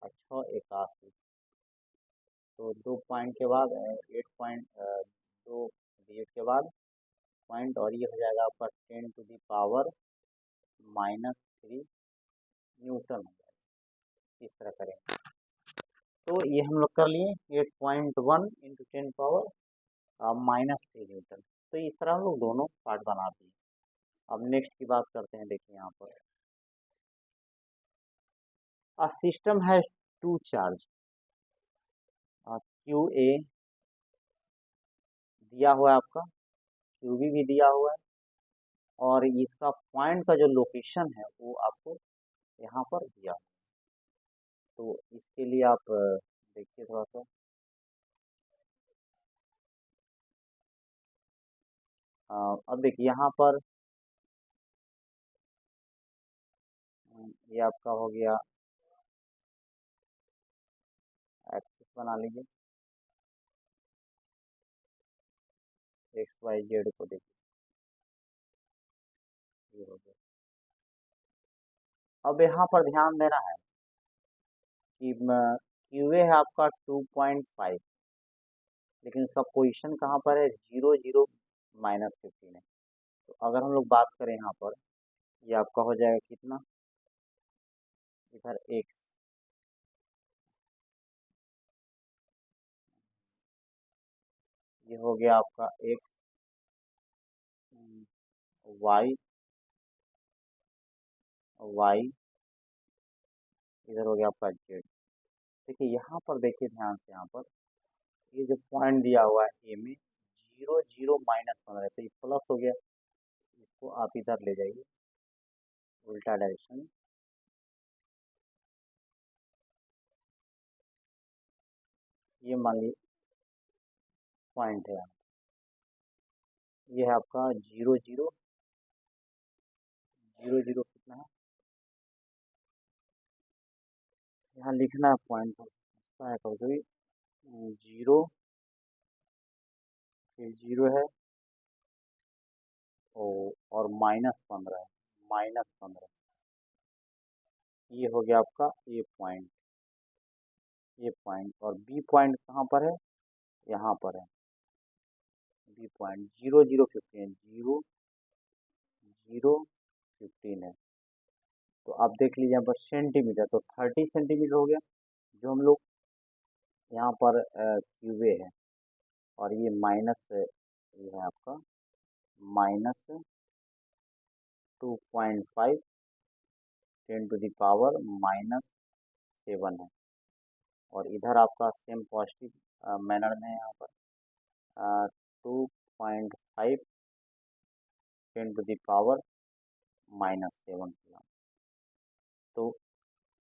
Speaker 1: और 6 81। तो 2 पॉइंट के बाद 8 पॉइंट 2 डिजिट के बाद पॉइंट, और ये हो जाएगा आपका 10⁻³ न्यूटन हो जाएगा। इस तरह करेंगे तो ये हम लोग कर लिए 8.1 इंटू 10⁻³ न्यूटन। तो इस तरह हम लोग दोनों पार्ट बना दिए। अब नेक्स्ट की बात करते हैं। देखिए यहाँ पर uh system has two charge, q A दिया हुआ है आपका, क्यू बी भी दिया हुआ है, और इसका पॉइंट का जो लोकेशन है वो आपको यहाँ पर दिया हुआ है। तो इसके लिए आप देखिए थोड़ा सा, अब देखिए यहाँ पर ये आपका हो गया, एक्सिस बना लीजिए, एक्स वाई जेड को देखिए, ये हो गया। अब यहाँ पर ध्यान देना है कि क्यू ए है आपका 2.5, लेकिन उसका पोजीशन कहाँ पर है 0 0 -15 है। तो अगर हम लोग बात करें यहाँ पर, ये आपका हो जाएगा कितना, इधर एक्स, ये हो गया आपका एक्स, वाई, वाई, इधर हो गया आपका जेड। देखिए यहाँ पर देखिए ध्यान से, यहाँ पर ये जो पॉइंट दिया हुआ है ए में 0 0 -15, तो ये प्लस हो गया, इसको आप इधर ले जाइए उल्टा डायरेक्शन में। ये मान लीजिए पॉइंट है, ये है आपका 0 0 0 0 कितना है, यहाँ लिखना है पॉइंट, तो है कभी 0, फिर 0 है, और -15 है, -15, ये हो गया आपका ए पॉइंट, ए पॉइंट। और बी पॉइंट कहाँ पर है, यहाँ पर है बी पॉइंट, 0 0 15, 0 0 15 है। तो आप देख लीजिए यहाँ पर सेंटीमीटर, तो 30 सेंटीमीटर हो गया, जो हम लोग यहाँ पर क्यूबे है, और ये माइनस, ये है आपका -2.5 10⁻⁻7 है, और इधर आपका सेम पॉजिटिव मैनर में है, यहाँ पर 2.5 10⁻⁻7। तो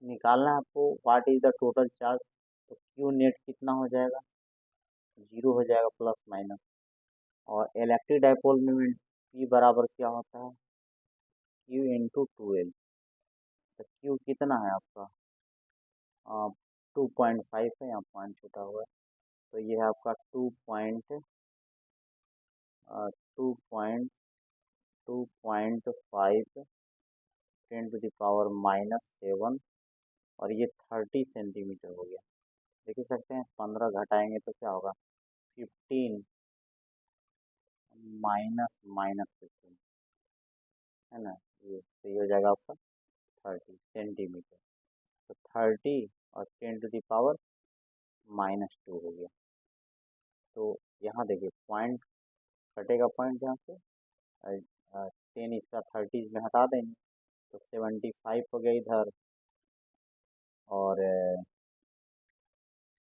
Speaker 1: निकालना है आपको what is the total charge. तो क्यू नेट कितना हो जाएगा, 0 हो जाएगा, प्लस माइनस। और इलेक्ट्रिक डाइपोल मोमेंट P बराबर क्या होता है, Q इंटू 2L। तो Q कितना है आपका 2.5 है, यहाँ पॉइंट छूटा हुआ है, तो ये है आपका 2.5 10⁻⁻7, और ये 30 सेंटीमीटर हो गया। देख ही सकते हैं 15 घटाएंगे तो क्या होगा 15 -15, है ना, ये तो ये हो जाएगा आपका 30 सेंटीमीटर। तो 30 और 10⁻⁻2 हो गया। तो यहाँ देखिए पॉइंट कटेगा, पॉइंट यहाँ से 10 इसका 30 में हटा देंगे, तो 75 हो गया इधर, और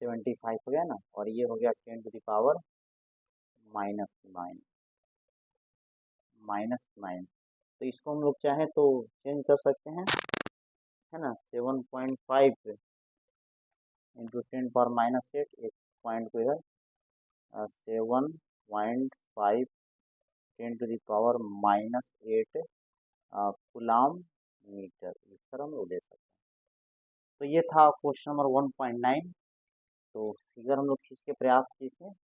Speaker 1: 75 हो गया ना, और ये हो गया 10⁻⁻⁹ -9। तो इसको हम लोग चाहें तो चेंज कर सकते हैं, है ना। 7.5 इंटू 10⁻⁻8, एक पॉइंट को इधर 7.5 10⁻⁻8 कुलाम मीटर, इस तरह हम लोग दे सकते हैं। तो ये था क्वेश्चन नंबर 1.9। तो फिगर हम लोग खींच के प्रयास कीजिए।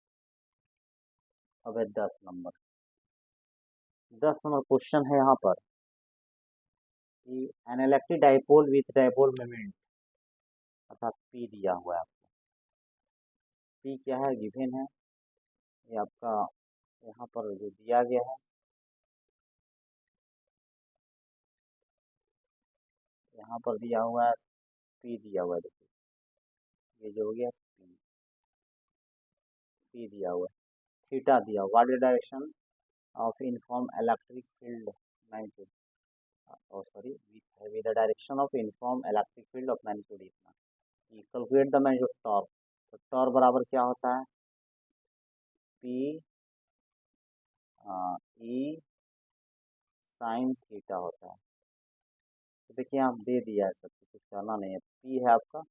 Speaker 1: अब है 10 नंबर। 10 नंबर क्वेश्चन है यहाँ पर कि an electric dipole with dipole moment अर्थात पी दिया हुआ है आपको। पी क्या है, गिवन है। ये आपका यहाँ पर जो दिया गया है, यहाँ पर दिया हुआ है, पी दिया हुआ है। देखिए ये जो हो गया पी, पी दिया हुआ है। थीटा दिया हुआ है, direction of uniform electric field magnitude, और sorry with the direction of uniform electric field of magnitude इतना। Calculate the magnitude torque. तो टॉर्क बराबर क्या होता है, पी ई साइन थीटा होता है। तो देखिए आप दे दिया है, सब कुछ करना नहीं है। पी है आपका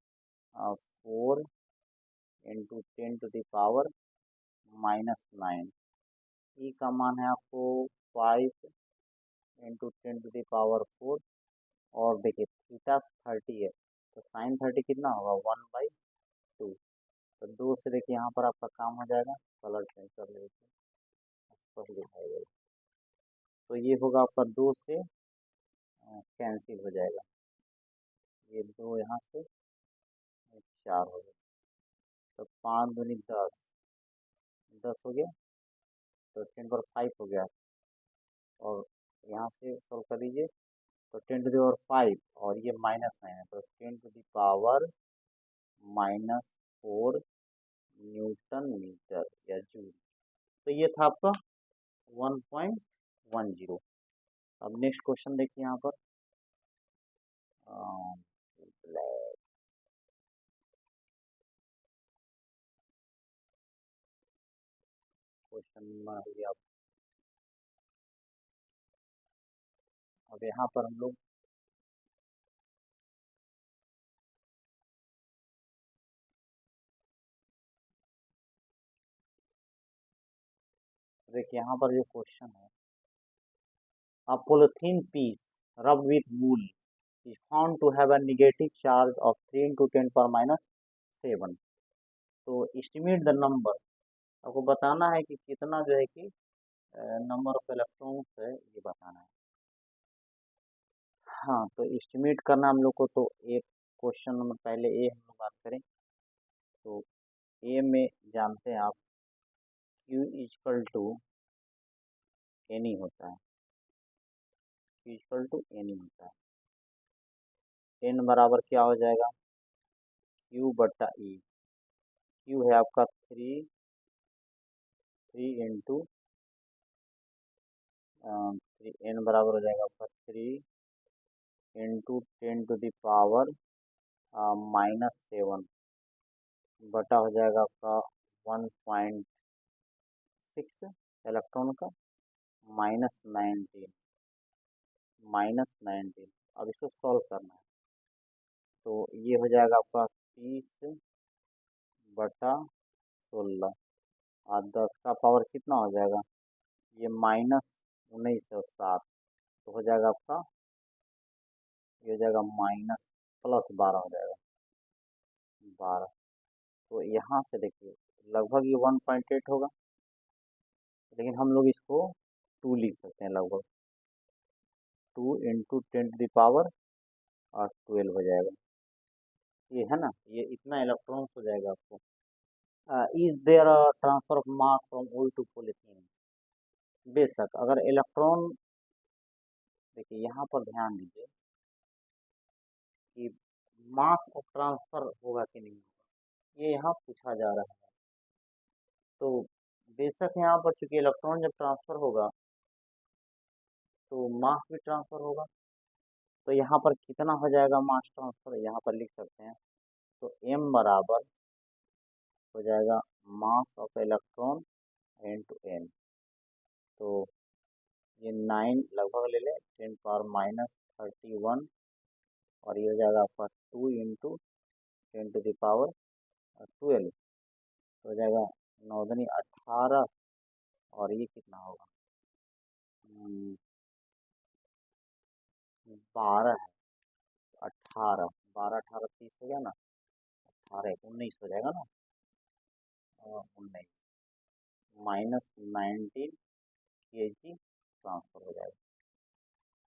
Speaker 1: 4 × 10⁻⁹ ई का मान है आपको 5 × 10⁻⁴। और देखिए थीटा 30 है, तो साइन 30 कितना होगा 1/2। तो 2 से देखिए यहाँ पर आपका काम हो जाएगा, कलर चेंज कर लेते हैं, दिखाई देगा। तो ये होगा आपका 2 से कैंसिल हो जाएगा, ये 2 यहाँ से 4 हो गया। तो 5 दूनी 10, 10 हो गया, तो 10⁻⁵ हो गया। और यहाँ से सॉल्व कर लीजिए, तो 10⁻⁵ और ये -9 है, तो 10⁻⁻⁴ न्यूटन मीटर या जूल। तो ये था आपका 1.10। अब नेक्स्ट क्वेश्चन देखिए यहाँ पर। क्वेश्चन नंबर हो गया। अब यहाँ पर हम लोग देखिए यहाँ पर जो क्वेश्चन है, a polythene piece rubbed with wool is found to have a negative charge of 3 × 10⁻⁷। तो estimate the number, आपको बताना है कि कितना जो है कि नंबर ऑफ इलेक्ट्रॉन्स है, ये बताना है। हाँ, तो एस्टिमेट करना हम लोग को, तो एक क्वेश्चन नंबर पहले ए हम लोग बात करें। तो ए में जानते हैं आप Q = एनी होता है, Q = एनी होता है। एन बराबर क्या हो जाएगा, Q/E। Q है आपका 3 इंटू एन बराबर हो जाएगा आपका 3 × 10⁻⁻7 बटा हो जाएगा आपका 1.6 इलेक्ट्रॉन का -19। अब इसको सॉल्व करना है, तो ये हो जाएगा आपका 30/16 और 10 का पावर कितना हो जाएगा, ये -1907। तो हो जाएगा आपका, ये हो जाएगा -+12 हो जाएगा 12। तो यहाँ से देखिए लगभग ये 1.8 होगा, लेकिन हम लोग इसको 2 लिख सकते हैं, लगभग 2 × 10⁻12 हो जाएगा। ये है ना, ये इतना इलेक्ट्रॉन्स हो जाएगा आपको। Is there transfer of mass from wool to polythene. बेशक अगर इलेक्ट्रॉन, देखिए यहाँ पर ध्यान दीजिए कि मास ऑफ ट्रांसफर होगा कि नहीं होगा, ये यहाँ पूछा जा रहा है। तो बेशक यहाँ पर चूंकि इलेक्ट्रॉन जब ट्रांसफर होगा तो मास भी ट्रांसफर होगा। तो यहाँ पर कितना हो जाएगा मास ट्रांसफर, यहाँ पर लिख सकते हैं। तो m बराबर हो जाएगा मास ऑफ इलेक्ट्रॉन इनटू n। तो ये 9 लगभग ले लें, 10⁻⁻31, और ये हो जाएगा आपका 2 × 10⁻12। तो हो जाएगा 9 दूनी 18, और ये कितना होगा 12 है, 18, 12 18 30 हो गया ना, 18 19 हो जाएगा ना, 19 -19 kg ट्रांसफर हो जाएगा।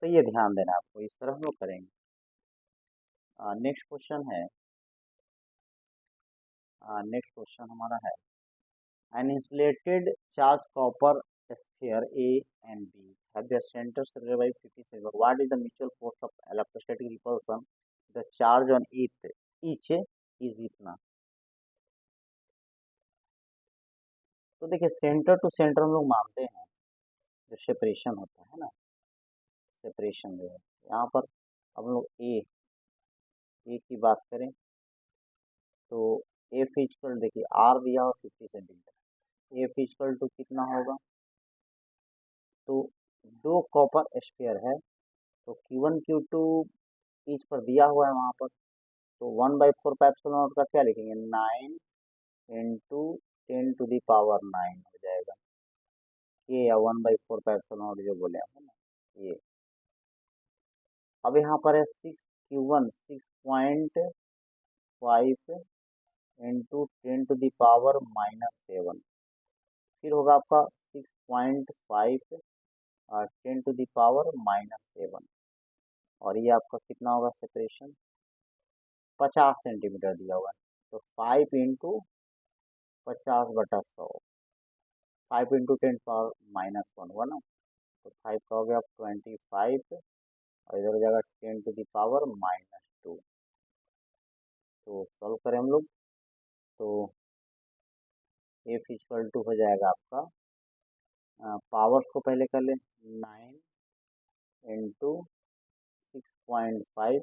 Speaker 1: तो ये ध्यान देना आपको, इस तरह हम लोग करेंगे। नेक्स्ट क्वेश्चन है, नेक्स्ट क्वेश्चन हमारा है, an insulated charged copper sphere A and B have their centers surrounded by 50 cm. What is the mutual force of electrostatic repulsion? The charge on each is इतना। तो देखिए centre to centre हम लोग मानते हैं, जो सेपरेशन होता है ना, सेपरेशन जो है यहाँ पर हम लोग ए की बात करें तो ए फिजिकल देखिए आर दिया और 50 सेंटीमीटर, ए फिजिकल टू कितना होगा, तो दो कॉपर स्फीयर है, तो Q1 Q2 ईच पर दिया हुआ है वहाँ पर, तो 1/4 एप्सिलॉन नॉट का क्या लिखेंगे, 9 इंटू 10⁹ हो जाएगा, ये या 1/4 एप्सिलॉन नॉट जो बोले हैं ना ये। अब यहाँ पर है 6Q1 6.5 इंटू 10⁻⁻7, फिर होगा आपका 6.5 10⁻⁻7, और ये आपका कितना होगा सेपरेशन, 50 सेंटीमीटर दिया हुआ है, तो 5 इंटू 50/100, 5 इंटू 10⁻⁻1 हुआ ना, तो 5 का हो गया 25, और इधर हो जाएगा 10⁻⁻2। तो सॉल्व करें हम लोग, तो ए इक्वल टू हो जाएगा आपका, पावर्स को पहले कर लें, 9 इंटू 6.5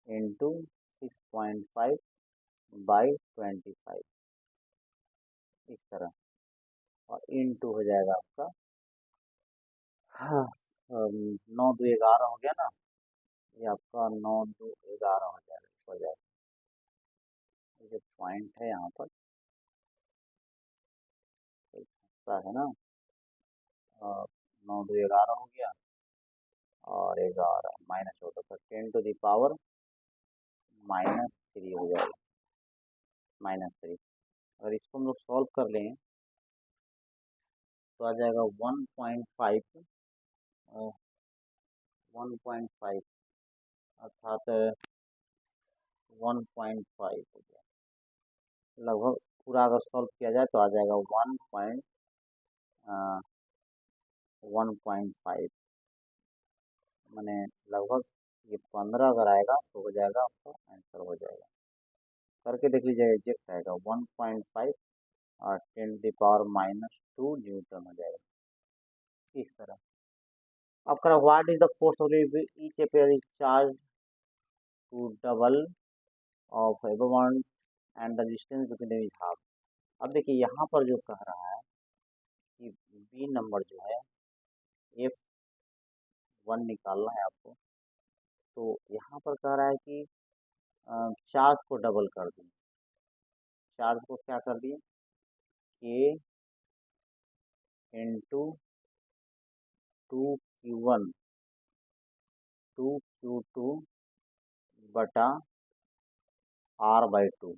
Speaker 1: इंटू 6.5/25, इस तरह, और इंटू हो जाएगा आपका, हाँ 9 2 11 हो गया ना, ये आपका 9 2 11 हो जाएगा। ये जो पॉइंट है यहाँ पर है ना, 9 2 11 हो गया, और 11 माइनस हो तो 10⁻⁻3 हो जाएगा, -3। अगर इसको हम लोग सॉल्व कर लें तो आ जाएगा 1.5 अर्थात 1.5 हो गया, लगभग पूरा अगर सॉल्व किया जाए तो आ जाएगा 1.5, मैंने लगभग ये 15 अगर आएगा तो हो जाएगा, आपका आंसर हो जाएगा, करके देख लीजिएगा, एग्जैक्ट आएगा 1.5 और 10⁻⁻2 न्यूटन हो जाएगा, इस तरह। अब करा what is the force of each pair is charge to double of above and the distance between them is half. अब देखिए यहाँ पर जो कह रहा है कि बी नंबर जो है F1 निकालना है आपको, तो यहाँ पर कह रहा है कि चार्ज को डबल कर दिए, चार्ज को क्या कर दिए, K इंटू 2Q1 2Q2 बटा R/2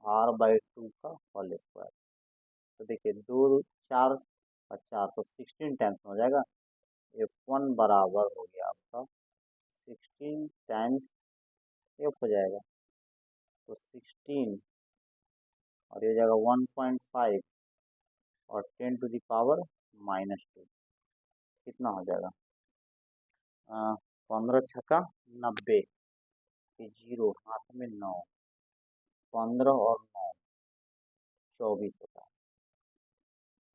Speaker 1: का होल स्क्वायर। तो देखिए 2 4 और 4 तो 16 टाइम्स हो जाएगा, F1 बराबर हो गया आपका 16 टाइम्स F हो जाएगा, तो 16 और ये हो जाएगा 1.5 और 10⁻⁻2, कितना हो जाएगा, 15 छक्का 90, जीरो हाथ में 9, 15 और 9 24 होता है,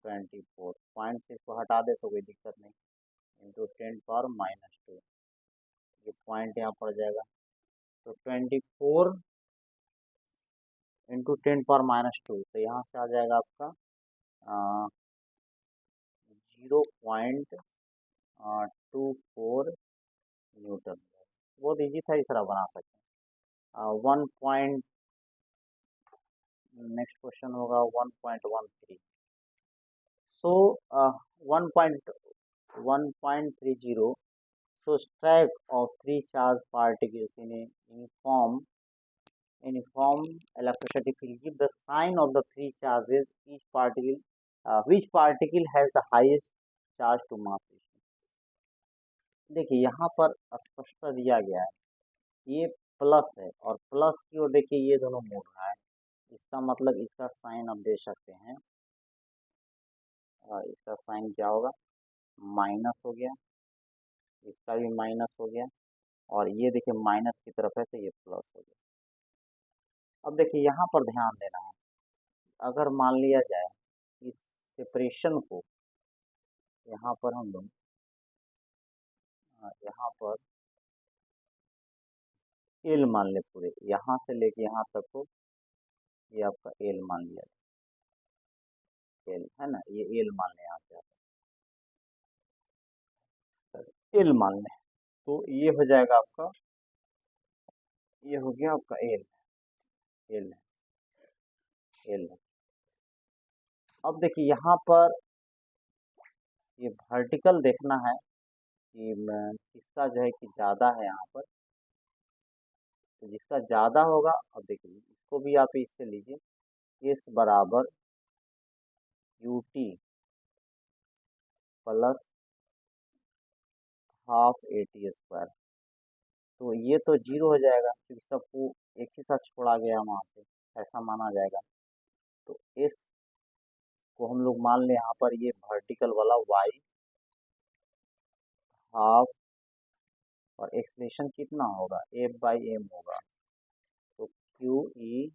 Speaker 1: 24 पॉइंट से इसको हटा दे तो कोई दिक्कत नहीं, इंटू 10⁻⁻2, ये पॉइंट यहाँ पड़ जाएगा, तो 24 इंटू 10⁻⁻2, तो यहाँ से आ जाएगा आपका 0.24 न्यूटन। बहुत इजी था, इस तरह बना सकते हैं। 1. नेक्स्ट क्वेश्चन होगा 1.13। सो 1.30 So stack of three charged particles in a uniform electrostatic field give the sign of the three charges. Each particle, which particle has the highest charge to mass ratio? देखिए यहाँ पर स्पष्टता दिया गया है, ये plus है और प्लस की ओर देखिए ये दोनों मुड़ रहा है, इसका मतलब इसका साइन आप दे सकते हैं, इसका साइन क्या होगा, माइनस हो गया, इसका भी माइनस हो गया और ये देखिए माइनस की तरफ है तो ये प्लस हो गया। अब देखिए यहाँ पर ध्यान देना है, अगर मान लिया जाए इस सेपरेशन को यहाँ पर हम लोग यहाँ पर एल मान ले, पूरे यहाँ से लेके यहाँ तक को ये आपका एल मान लिया, एल है ना, ये एल मान लें, यहाँ से एल मान लें तो ये हो जाएगा आपका, ये हो गया आपका एल, एल एल। अब देखिए यहाँ पर ये वर्टिकल देखना है कि किसका जो है कि ज़्यादा है यहाँ पर, तो जिसका ज़्यादा होगा, अब देखिए इसको भी आप इससे लीजिए, एस बराबर U T plus half A T square, तो ये तो जीरो हो जाएगा क्योंकि सबको एक ही साथ छोड़ा गया वहाँ से, ऐसा माना जाएगा। तो इस को हम लोग मान लें यहाँ पर ये वर्टिकल वाला वाई हाफ, और एक्सप्रेशन कितना होगा, एफ बाई एम होगा, तो क्यू ई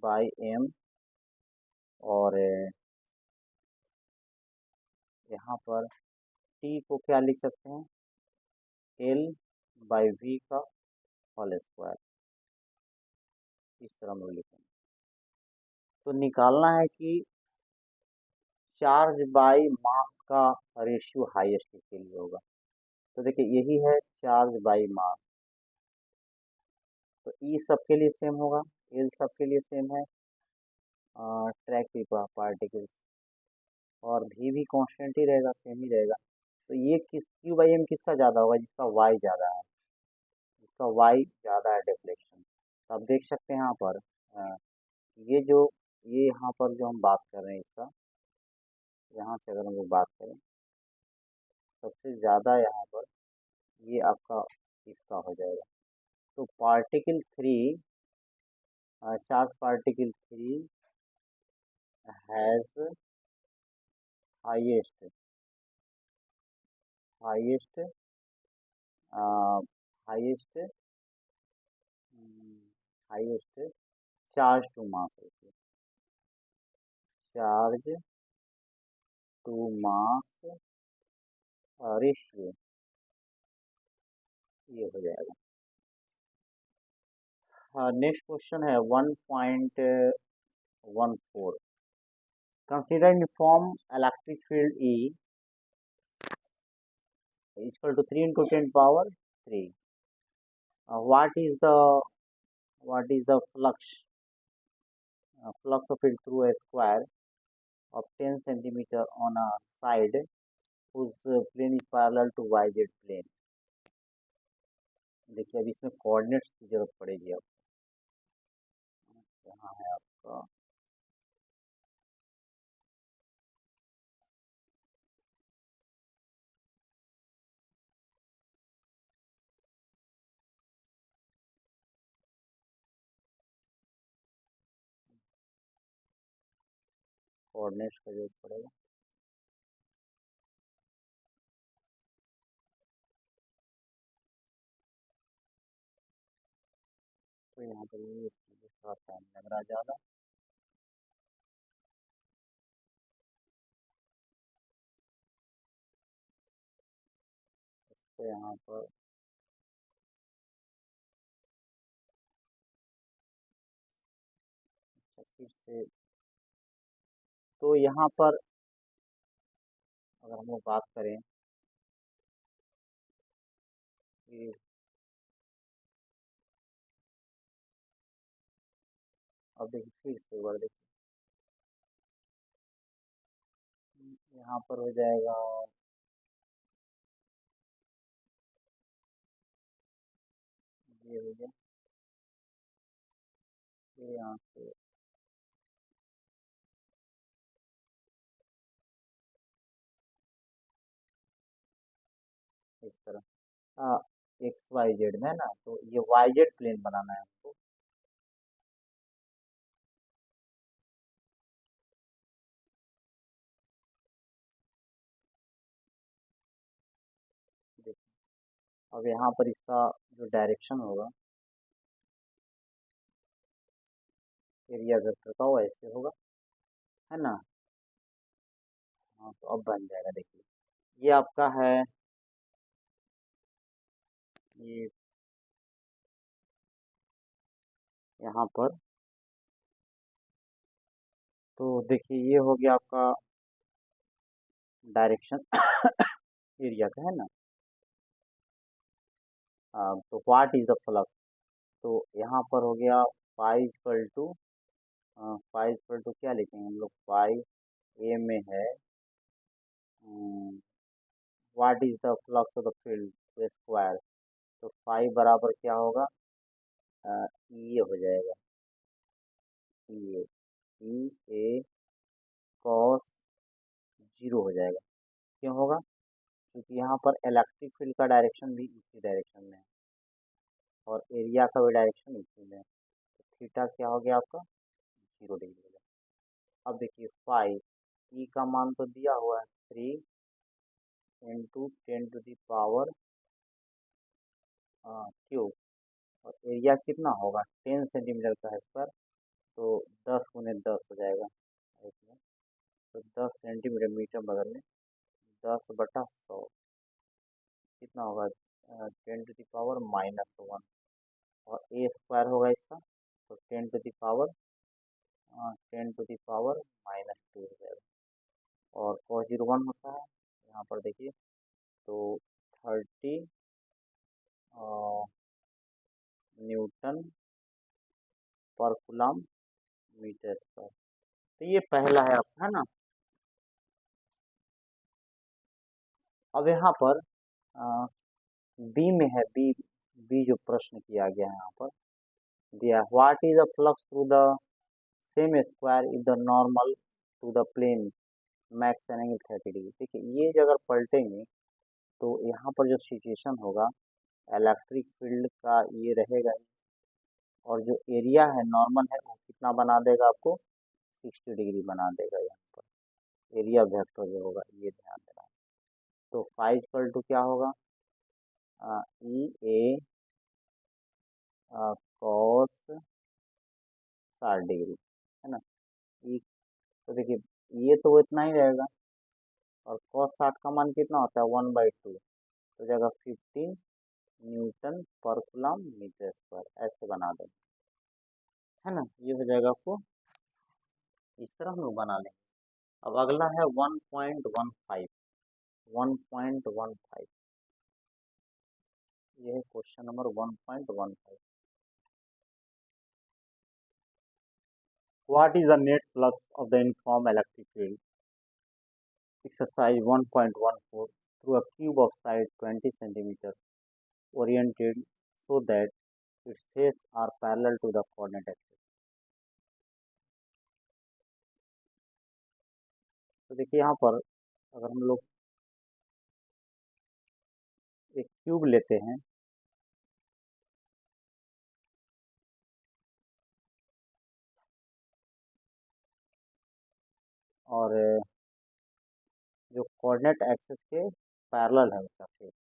Speaker 1: बाई एम, और यहाँ पर टी को क्या लिख सकते हैं, एल बाई वी का होल स्क्वायर, इस तरह हम लोग लिखेंगे। तो निकालना है कि चार्ज बाई मास का रेशियो हाईएस्ट किसके लिए होगा, तो देखिए यही है चार्ज बाई मास, तो ई सबके लिए सेम होगा, एल सबके लिए सेम है, ट्रैक पेपर पार्टिकल्स, और भी कांस्टेंट ही रहेगा, सेम ही रहेगा। तो ये किस क्यू बाई एम किसका ज़्यादा होगा, जिसका वाई ज़्यादा है, जिसका वाई ज़्यादा है डिफ्लेक्शन। तो आप देख सकते हैं यहाँ पर ये जो ये यहाँ पर जो हम बात कर रहे हैं इसका, यहाँ से अगर हम लोग बात करें सबसे ज़्यादा यहाँ पर ये आपका इसका हो जाएगा। तो particle three, charge particle three has highest highest highest highest charge to mass ratio, charge to mass ratio, ये हो जाएगा। नेक्स्ट क्वेश्चन है 1.14, consider uniform electric field E is equal to 3 into 10 power 3. What is the flux of it through a square of 10 centimeter on a side whose plane is parallel to yz plane। देखिए अब इसमें coordinates की जरूरत पड़ेगी, अब यहाँ है आपका कोऑर्डिनेट्स का जरूरत पड़ेगा, तो यहाँ पर ये थोड़ा टाइम लग रहा है ज़्यादा। तो यहाँ पर फिर से, तो यहाँ पर अगर हम लोग बात करें कि अब देखिए फिर से एक बार देखिए, यहाँ पर हो जाएगा ये हो गया, फिर यहाँ से इस तरह, हाँ, एक्स वाई जेड में है ना, तो ये वाई जेड प्लेन बनाना है हमको। देखिए अब यहाँ पर इसका जो डायरेक्शन होगा एरिया वेक्टर का, वो ऐसे होगा, है ना। हाँ, तो अब बन जाएगा, देखिए ये आपका है, ये यहाँ पर, तो देखिए ये हो गया आपका डायरेक्शन एरिया का, है ना। तो व्हाट इज द फ्लक्स, तो यहाँ पर हो गया phi equal to, phi equal to क्या लिखेंगे हम लोग, फाई ए में है, what is the flux of the field square, तो फाई बराबर क्या होगा, ये हो जाएगा, ये ई ए कॉस जीरो हो जाएगा। क्यों होगा, क्योंकि यहाँ पर इलेक्ट्रिक फील्ड का डायरेक्शन भी इसी डायरेक्शन में है, और एरिया का भी डायरेक्शन इसी में है, तो थीटा क्या हो गया आपका, 0 डिग्री हो गया। अब देखिए फाइव, ई का मान तो दिया हुआ है 3 × 10⁻³ क्यूब, और एरिया कितना होगा, 10 सेंटीमीटर का है स्क्वायर, तो 10 × 10 हो जाएगा इसमें, तो 10 सेंटीमीटर, मीटर बदल में 10/100 कितना होगा, 10⁻⁻1, और ए स्क्वायर होगा इसका, तो 10⁻⁻2 हो जाएगा, और cos 0 1 होता है यहाँ पर देखिए, तो 30 Newton per coulomb metre square, तो ये पहला है आपका, है ना। अब यहाँ पर बी में है, बी, बी जो प्रश्न किया गया है यहाँ पर दिया, what is the flux through the same square if the normal to the plane max angle 30 degree. देखिए ये जो अगर पलटेंगे तो यहाँ पर जो सिचुएशन होगा, इलेक्ट्रिक फील्ड का ये रहेगा ही, और जो एरिया है नॉर्मल है वो कितना बना देगा आपको, 60 डिग्री बना देगा यहाँ पर, एरिया वेक्टर जो होगा, ये ध्यान देना। तो फाइव इक्वल टू क्या होगा, ई ए कॉस 60 डिग्री, है ना। ई, तो देखिए ये तो इतना ही रहेगा, और कॉस 60 का मान कितना होता है, 1/2, तो जाएगा 15 Newton per coulomb metre square, ऐसे बना देंगे, है ना। ये हो जाएगा आपको, इस तरह हम लोग बना लेंगे। अब अगला है 1.15, 1.15, ये है question number 1.15। What is the net flux of the uniform electric field, exercise 1.14, through a cube of side 20 centimetre oriented so that its face are parallel to the coordinate axis। तो देखिए यहाँ पर अगर हम लोग एक क्यूब लेते हैं, और जो कोऑर्डिनेट एक्सिस के पैरेलल है उसका फेस,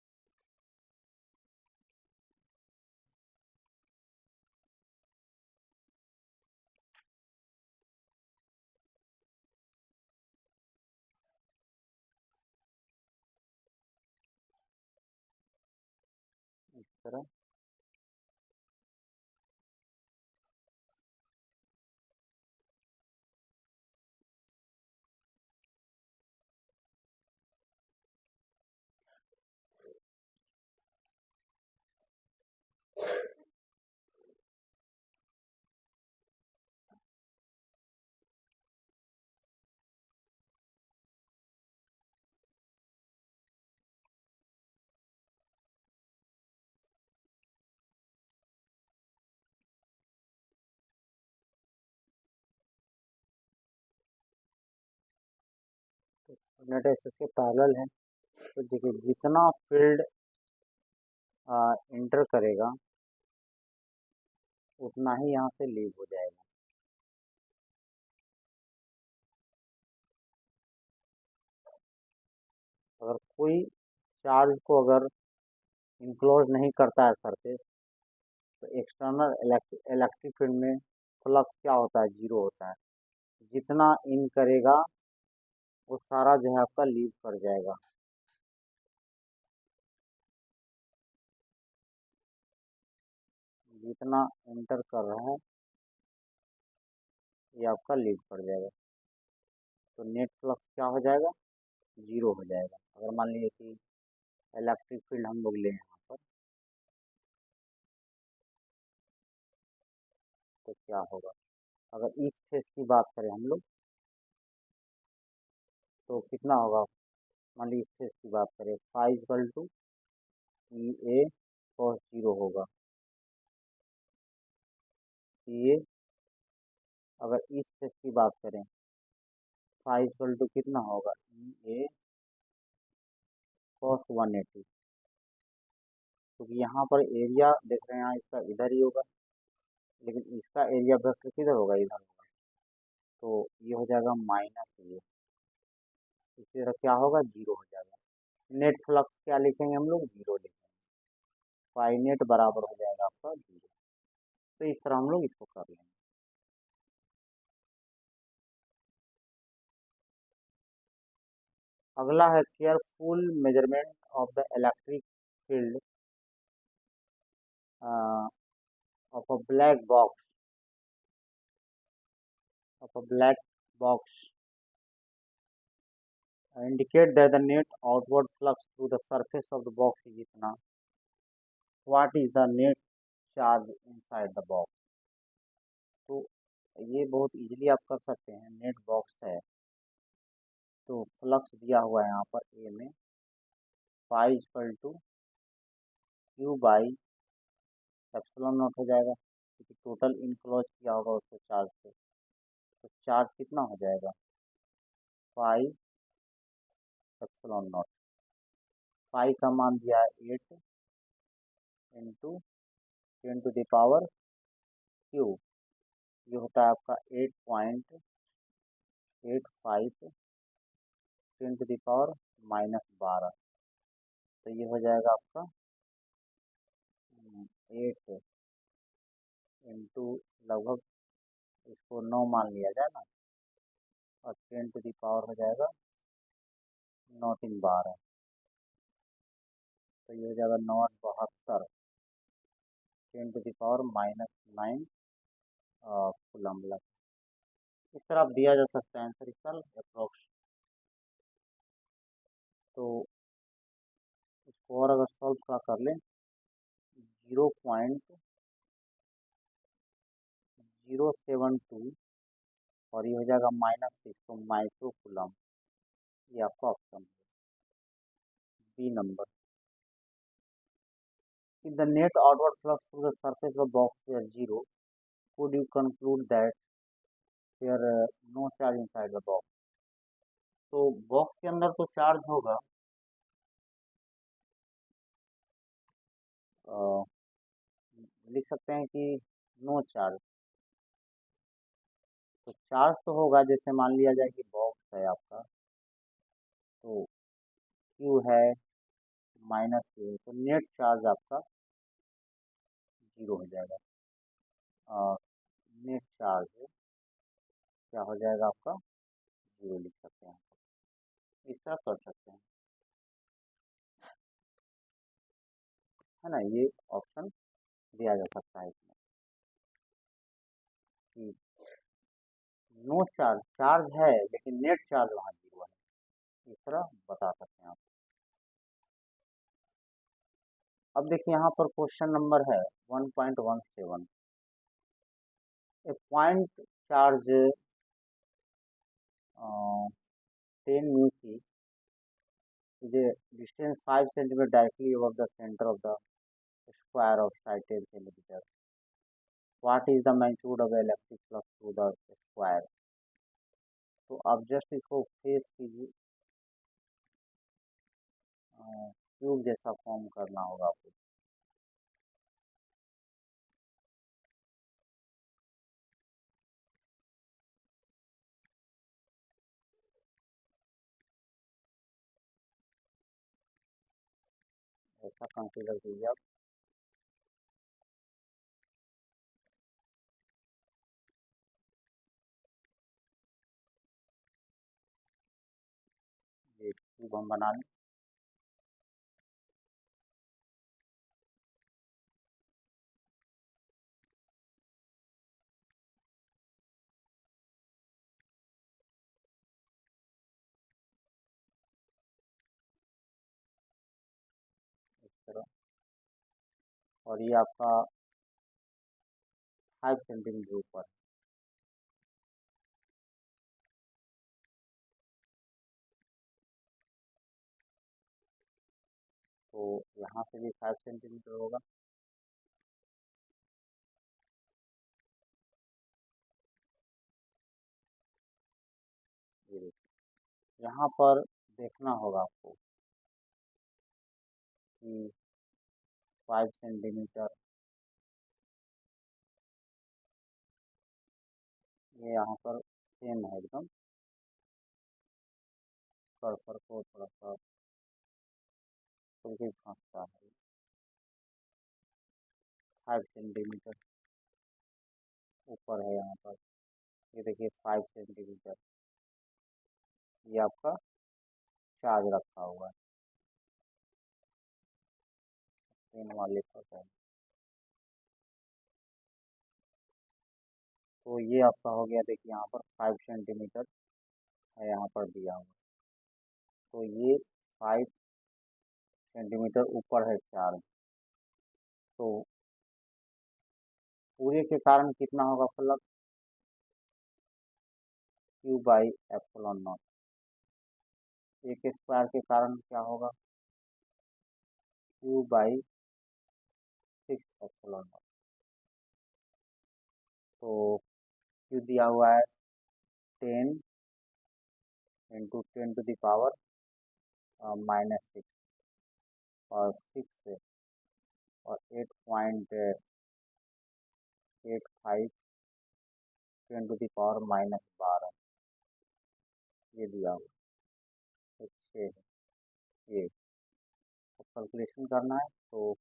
Speaker 1: इस तरह, नेट एक्सिस के पैरेलल है। तो देखिए जितना फील्ड इंटर करेगा उतना ही यहाँ से लीव हो जाएगा। अगर कोई चार्ज को अगर इनक्लोज नहीं करता है सरफेस, तो एक्सटर्नल इलेक्ट्रिक फील्ड में फ्लक्स क्या होता है, जीरो होता है। जितना इन करेगा वो सारा जो है आपका लीव कर जाएगा। जितना इंटर कर रहा है ये आपका लीव कर जाएगा। तो नेट फ्लक्स क्या हो जाएगा, जीरो हो जाएगा। अगर मान लीजिए कि इलेक्ट्रिक फील्ड हम लोग लें यहाँ पर, तो क्या होगा, अगर इस फेस की बात करें हम लोग तो कितना होगा। मान लीजिए इस फेस की बात करें, phi equal to E A cos zero होगा। ये अगर इस फेस की बात करें, फाइव इक्वल टू कितना होगा, ई ए कॉस 180। क्योंकि यहाँ पर एरिया देख रहे हैं, यहाँ इसका इधर ही होगा, लेकिन इसका एरिया वेक्टर किधर होगा, इधर होगा। तो ये हो जाएगा माइनस ये, इसी तरह क्या होगा, जीरो हो जाएगा। नेट फ्लक्स क्या लिखेंगे हम लोग, जीरो लिखेंगे। फाई नेट बराबर हो जाएगा आपका जीरो। तो इस तरह हम लोग इसको कर लेंगे। अगला है careful measurement of the electric field of a black box, of a black box indicate that the net outward flux through the surface of the box is इतना। What is the net charge inside the box? तो ये बहुत easily आप कर सकते हैं। Net box है तो फ्लक्स दिया हुआ है यहाँ पर ए में, phi equal to q by epsilon naught हो जाएगा, क्योंकि टोटल इनक्लोज किया होगा उसको चार्ज से। तो चार्ज कितना हो जाएगा, फाई एप्सिलॉन नॉट। फाई का मान दिया है 8 इंटू 10⁻³ ये होता है आपका 8.85 10⁻⁻12। तो ये हो जाएगा आपका 8 इंटू लगभग, इसको 9 मान लिया जाए ना, और 10⁻³ हो जाएगा 9×3=12। तो ये हो जाएगा 9×72 10⁻⁻9 कूलम। इस तरह आप दिया जा सकता है आंसर इसका अप्रोक्स। तो इसको और अगर सॉल्व थोड़ा कर लें, 0.072 और ये हो जाएगा -6, तो माइक्रो कूलम। ये आपका ऑप्शन है B number. If the net outward flux through the surface of the box were zero, could you conclude that there no charge inside the box? तो बॉक्स के अंदर तो चार्ज होगा, लिख सकते हैं कि नो चार्ज। तो चार्ज तो होगा, जैसे मान लिया जाए कि बॉक्स है आपका, तो क्यू है -Q, तो नेट चार्ज आपका जीरो हो जाएगा। नेट चार्ज क्या हो जाएगा आपका, जीरो लिख सकते हैं। इस तरह कर सकते हैं, है ना। ये ऑप्शन दिया जा सकता है इसमें कि नो चार्ज, चार्ज है लेकिन नेट चार्ज वहाँ जीरो है। इस तरह बता सकते हैं आप। अब देखिए यहाँ पर क्वेश्चन नंबर है 1.17। ए point charge 10 μc is a distance 5 cm directly above the center of the square of side 10 cm. What is the magnitude of the electric flux through the square? तो आप जस्ट इसको face कीजिए, cube जैसा form करना होगा आपको। ऐसा consider कीजिए आप। ये क्यूब हम बना लें। इस तरह। और ये आपका 5 सेंटीमीटर ऊपर। तो यहाँ से भी 5 सेंटीमीटर होगा। ये देखिए, यहाँ पर देखना होगा आपको कि 5 सेंटीमीटर ये यहाँ पर सेम है एकदम। कर्सर को थोड़ा सा बिल्कुल फंसता है। 5 सेंटीमीटर ऊपर है यहाँ पर। ये देखिए 5 सेंटीमीटर ये आपका चार्ज रखा हुआ है पेन वाले पर है। तो ये आपका हो गया। देखिए यहाँ पर 5 सेंटीमीटर है यहाँ पर दिया हुआ। तो ये 5 सेंटीमीटर ऊपर है चार्ज। तो पूरे के कारण कितना होगा flux? Q by epsilon not. एक स्क्वायर के कारण क्या होगा? Q by 6 epsilon not. तो क्यू दिया हुआ है 10 × 10⁻⁻⁶ और 6 और 8.85 10⁻⁻12 ये दिया हुआ। तो 6 है ये। तो कैलकुलेशन करना है तो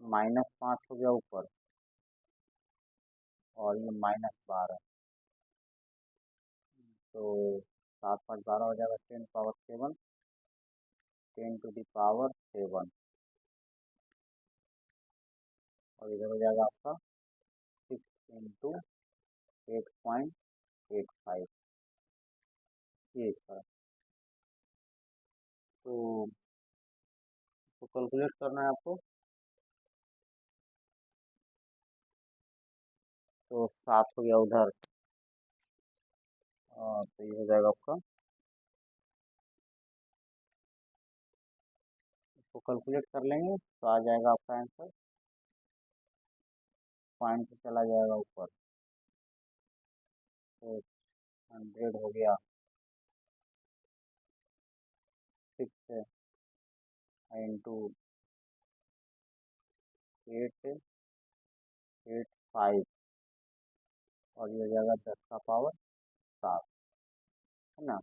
Speaker 1: -5 हो गया ऊपर और ये -12। तो 7×5 = 12 हो जाएगा। 10⁻7 10⁻7 और इधर हो जाएगा आपका 6 × 8.85 ये इस तरह। तो कैलकुलेट करना है आपको। तो 7 हो गया उधर। तो ये हो जाएगा आपका। इसको कैलकुलेट कर लेंगे तो आ जाएगा आपका आंसर। पॉइंट से चला जाएगा ऊपर। तो 100 हो गया। 6 इंटू 885 और ये हो जाएगा 10⁻7 है ना।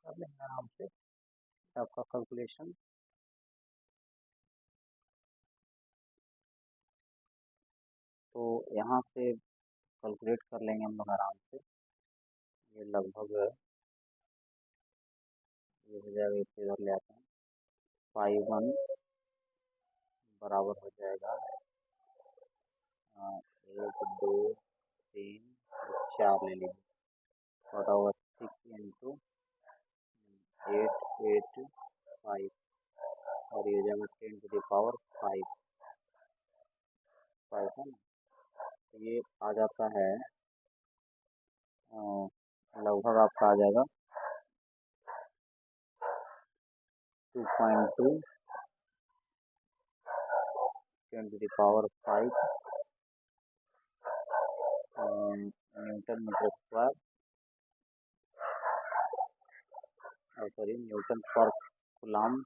Speaker 1: कर लेंगे आराम से आपका कैलकुलेशन। तो यहाँ से कैलकुलेट कर लेंगे हम लोग आराम से। ये लगभग ये हो जाएगा। इसे इधर ले आते हैं। 5 1 बराबर हो जाएगा 1 2 3 4 ले लीजिए। छोटा हुआ 6 × 885 और ये हो जाएगा 10⁻5 5 है ना। तो ये आ जाता है लगभग आपका आ जाएगा 2.2 10⁻5 newton metre square sorry newton per coulomb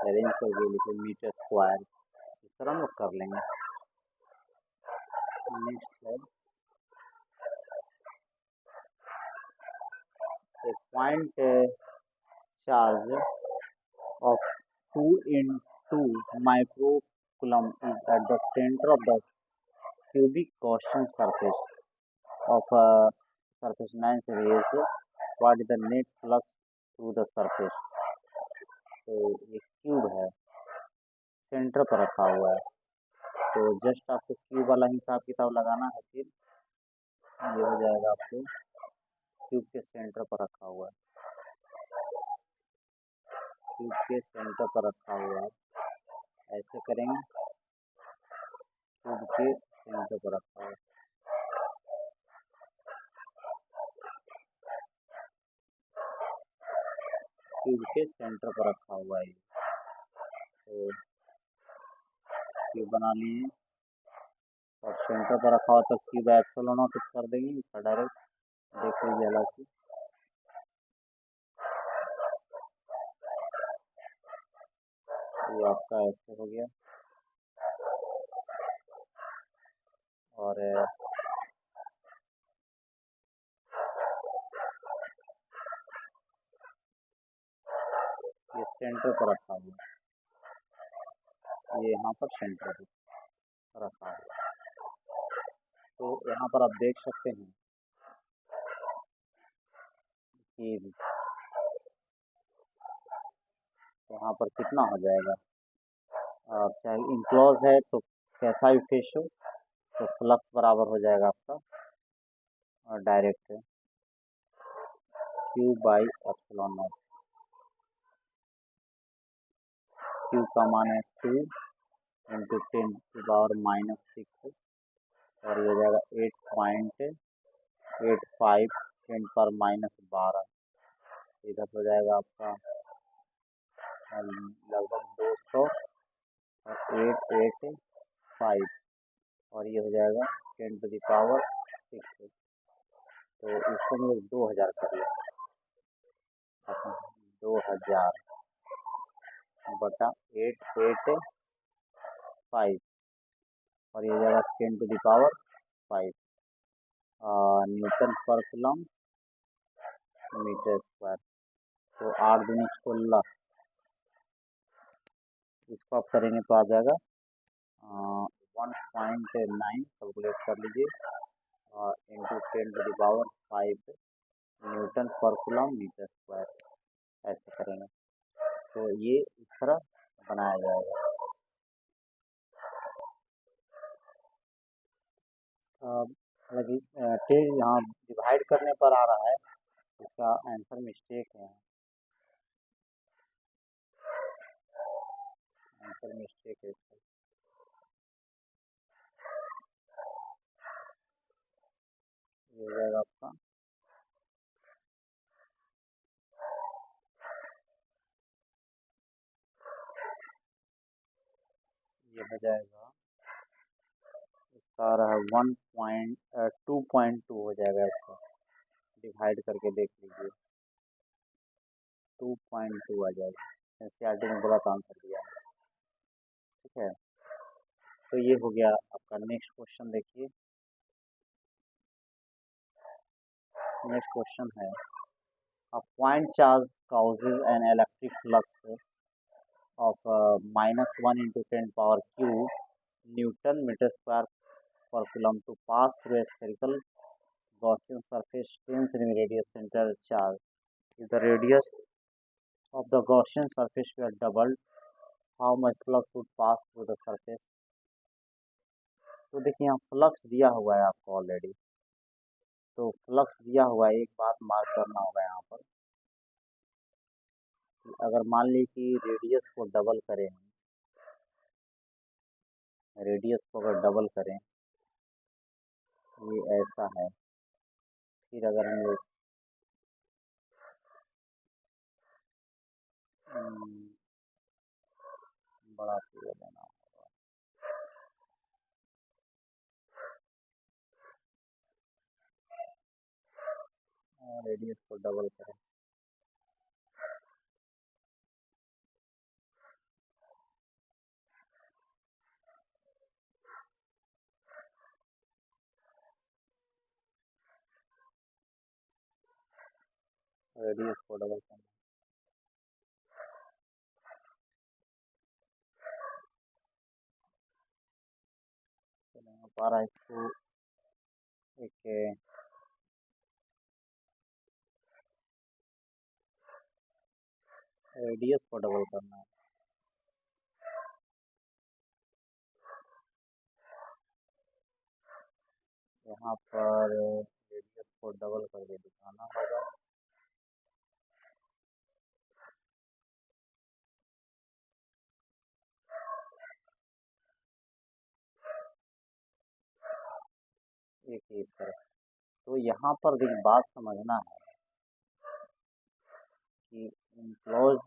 Speaker 1: arrange करके लिखे मीटर स्क्वायर, इस तरह हम लोग कर लेंगे। नेक्स्ट है a point charge of 2 into microcoulomb is at the center of the cubic Gaussian surface of a surface 9 series. What is the net flux through the surface? तो ये क्यूब है, सेंटर पर रखा हुआ है, तो जस्ट आपको क्यूब वाला हिसाब किताब लगाना है। फिर ये हो जाएगा आपको क्यूब के सेंटर पर रखा हुआ है, क्यूब के सेंटर पर रखा हुआ है, ऐसे करेंगे, क्यूब के सेंटर पर रखा हुआ है, क्यूब के सेंटर पर रखा हुआ है। तो क्यूब बना लिए और सेंटर पर रखा हुआ, तो क्यूब एप्सिलॉन नॉट कर देंगे इसका डायरेक्ट, देख लीजिए अलग से। ये आपका ऐसे हो गया, और ये सेंटर पर रखा हुआ है, ये यहाँ पर सेंटर पर रखा हुआ है। तो यहाँ पर आप देख सकते हैं कि यहाँ पर कितना हो जाएगा, चाहे इनक्लोज है तो कैसा भी फेस हो, तो फ्लक्स बराबर हो जाएगा आपका और direct Q by epsilon not. Q का मान है 2 इंटू 10⁻⁻⁶, और ये हो जाएगा 8.85 10⁻⁻12। इधर हो जाएगा आपका लगभग 200 और 885, और ये हो जाएगा 10⁻⁶। तो इसको हम लोग 2000 कर लें, 2000 बटा 885, और ये हो जाएगा 10⁻⁵ Newton per coulomb metre square. तो 8 दूनी 16, इसको आप करेंगे तो आ जाएगा 1.9, कैलकुलेट कर लीजिए, into 10⁻⁵ Newton per coulomb metre square, ऐसे करेंगे तो ये इस तरह बनाया जाएगा। हालांकि यहाँ डिवाइड करने पर आ रहा है, इसका आंसर मिस्टेक है, आंसर मिस्टेक है इसका। ये हो जाएगा आपका ये हो जाएगा, इसका आ रहा है 2.2 हो जाएगा, इसका डिवाइड करके देख लीजिए 2.2 आ जाएगा। एनसीईआरटी में गलत आंसर दिया है, ठीक है। तो ये हो गया आपका। नेक्स्ट क्वेश्चन देखिए, नेक्स्ट क्वेश्चन है a point charge causes an electric flux of -1 into 10⁻³ Newton meter square per coulomb to pass through a spherical Gaussian surface 10 cm radius center charge. If the radius of the Gaussian surface were doubled, how much flux would pass through the surface? तो देखिए यहाँ flux दिया हुआ है आपको already, तो flux दिया हुआ है, एक बात मार्क करना होगा यहाँ पर, अगर मान ली कि रेडियस को डबल करें, रेडियस को अगर डबल करें, ये ऐसा है, फिर अगर हम लोग बड़ा फिगर लेना होगा, रेडियस को डबल करें, रेडियस को डबल करना है। यहाँ पर इसको एक रेडियस को डबल करना है। यहाँ पर रेडियस को डबल करके दिखाना होगा। एक तरफ तो यहाँ पर एक बात समझना है कि इनक्लोज,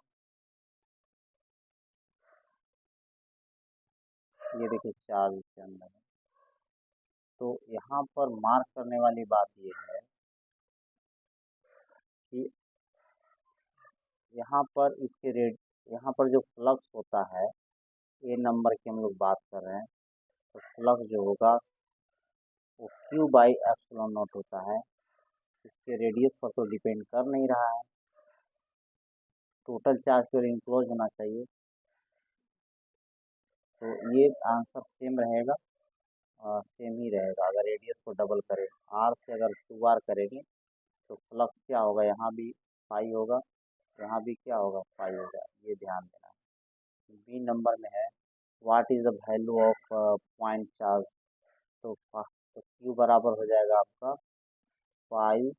Speaker 1: ये देखिए चार्ज इसके अंदर है, तो यहाँ पर मार्क करने वाली बात ये है कि यहाँ पर इसके रेट, यहाँ पर जो फ्लक्स होता है, ए नंबर की हम लोग बात कर रहे हैं, तो फ्लक्स जो होगा वो क्यू बाई एप्सिलॉन नॉट होता है। इसके रेडियस पर तो डिपेंड कर नहीं रहा है, टोटल चार्ज पर इंक्लोज होना चाहिए। तो ये आंसर सेम रहेगा, सेम ही रहेगा। अगर रेडियस को डबल करें, आर से अगर 2r करेंगे तो फ्लक्स क्या होगा, यहाँ भी फाई होगा, यहाँ भी क्या होगा, फाई होगा। ये ध्यान देना है। बी नंबर में है what is the value of point charge, तो क्यू बराबर हो जाएगा आपका पाई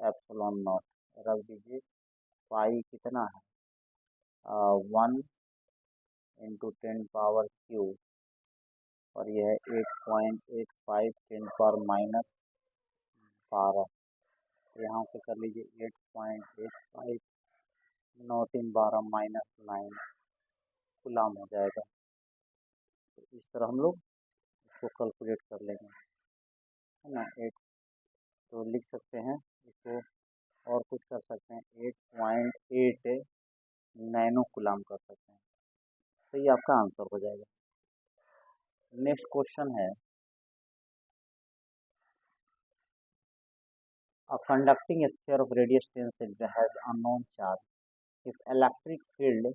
Speaker 1: एप्सिलॉन नॉट, रख दीजिए। पाई कितना है, 1 × 10⁻³ और यह है 8.85 10⁻−12। यहाँ से कर लीजिए 8.85 9 3 12 -9 गुलाम हो जाएगा। तो इस तरह हम लोग इसको कैलकुलेट कर लेंगे, है ना। 8 तो लिख सकते हैं इसको, और कुछ कर सकते हैं, 8.8 नैनो गुलाम कर सकते हैं। तो ये आपका आंसर हो जाएगा। नेक्स्ट क्वेश्चन है, a conducting sphere of radius 10 cm has unknown charge. If electric field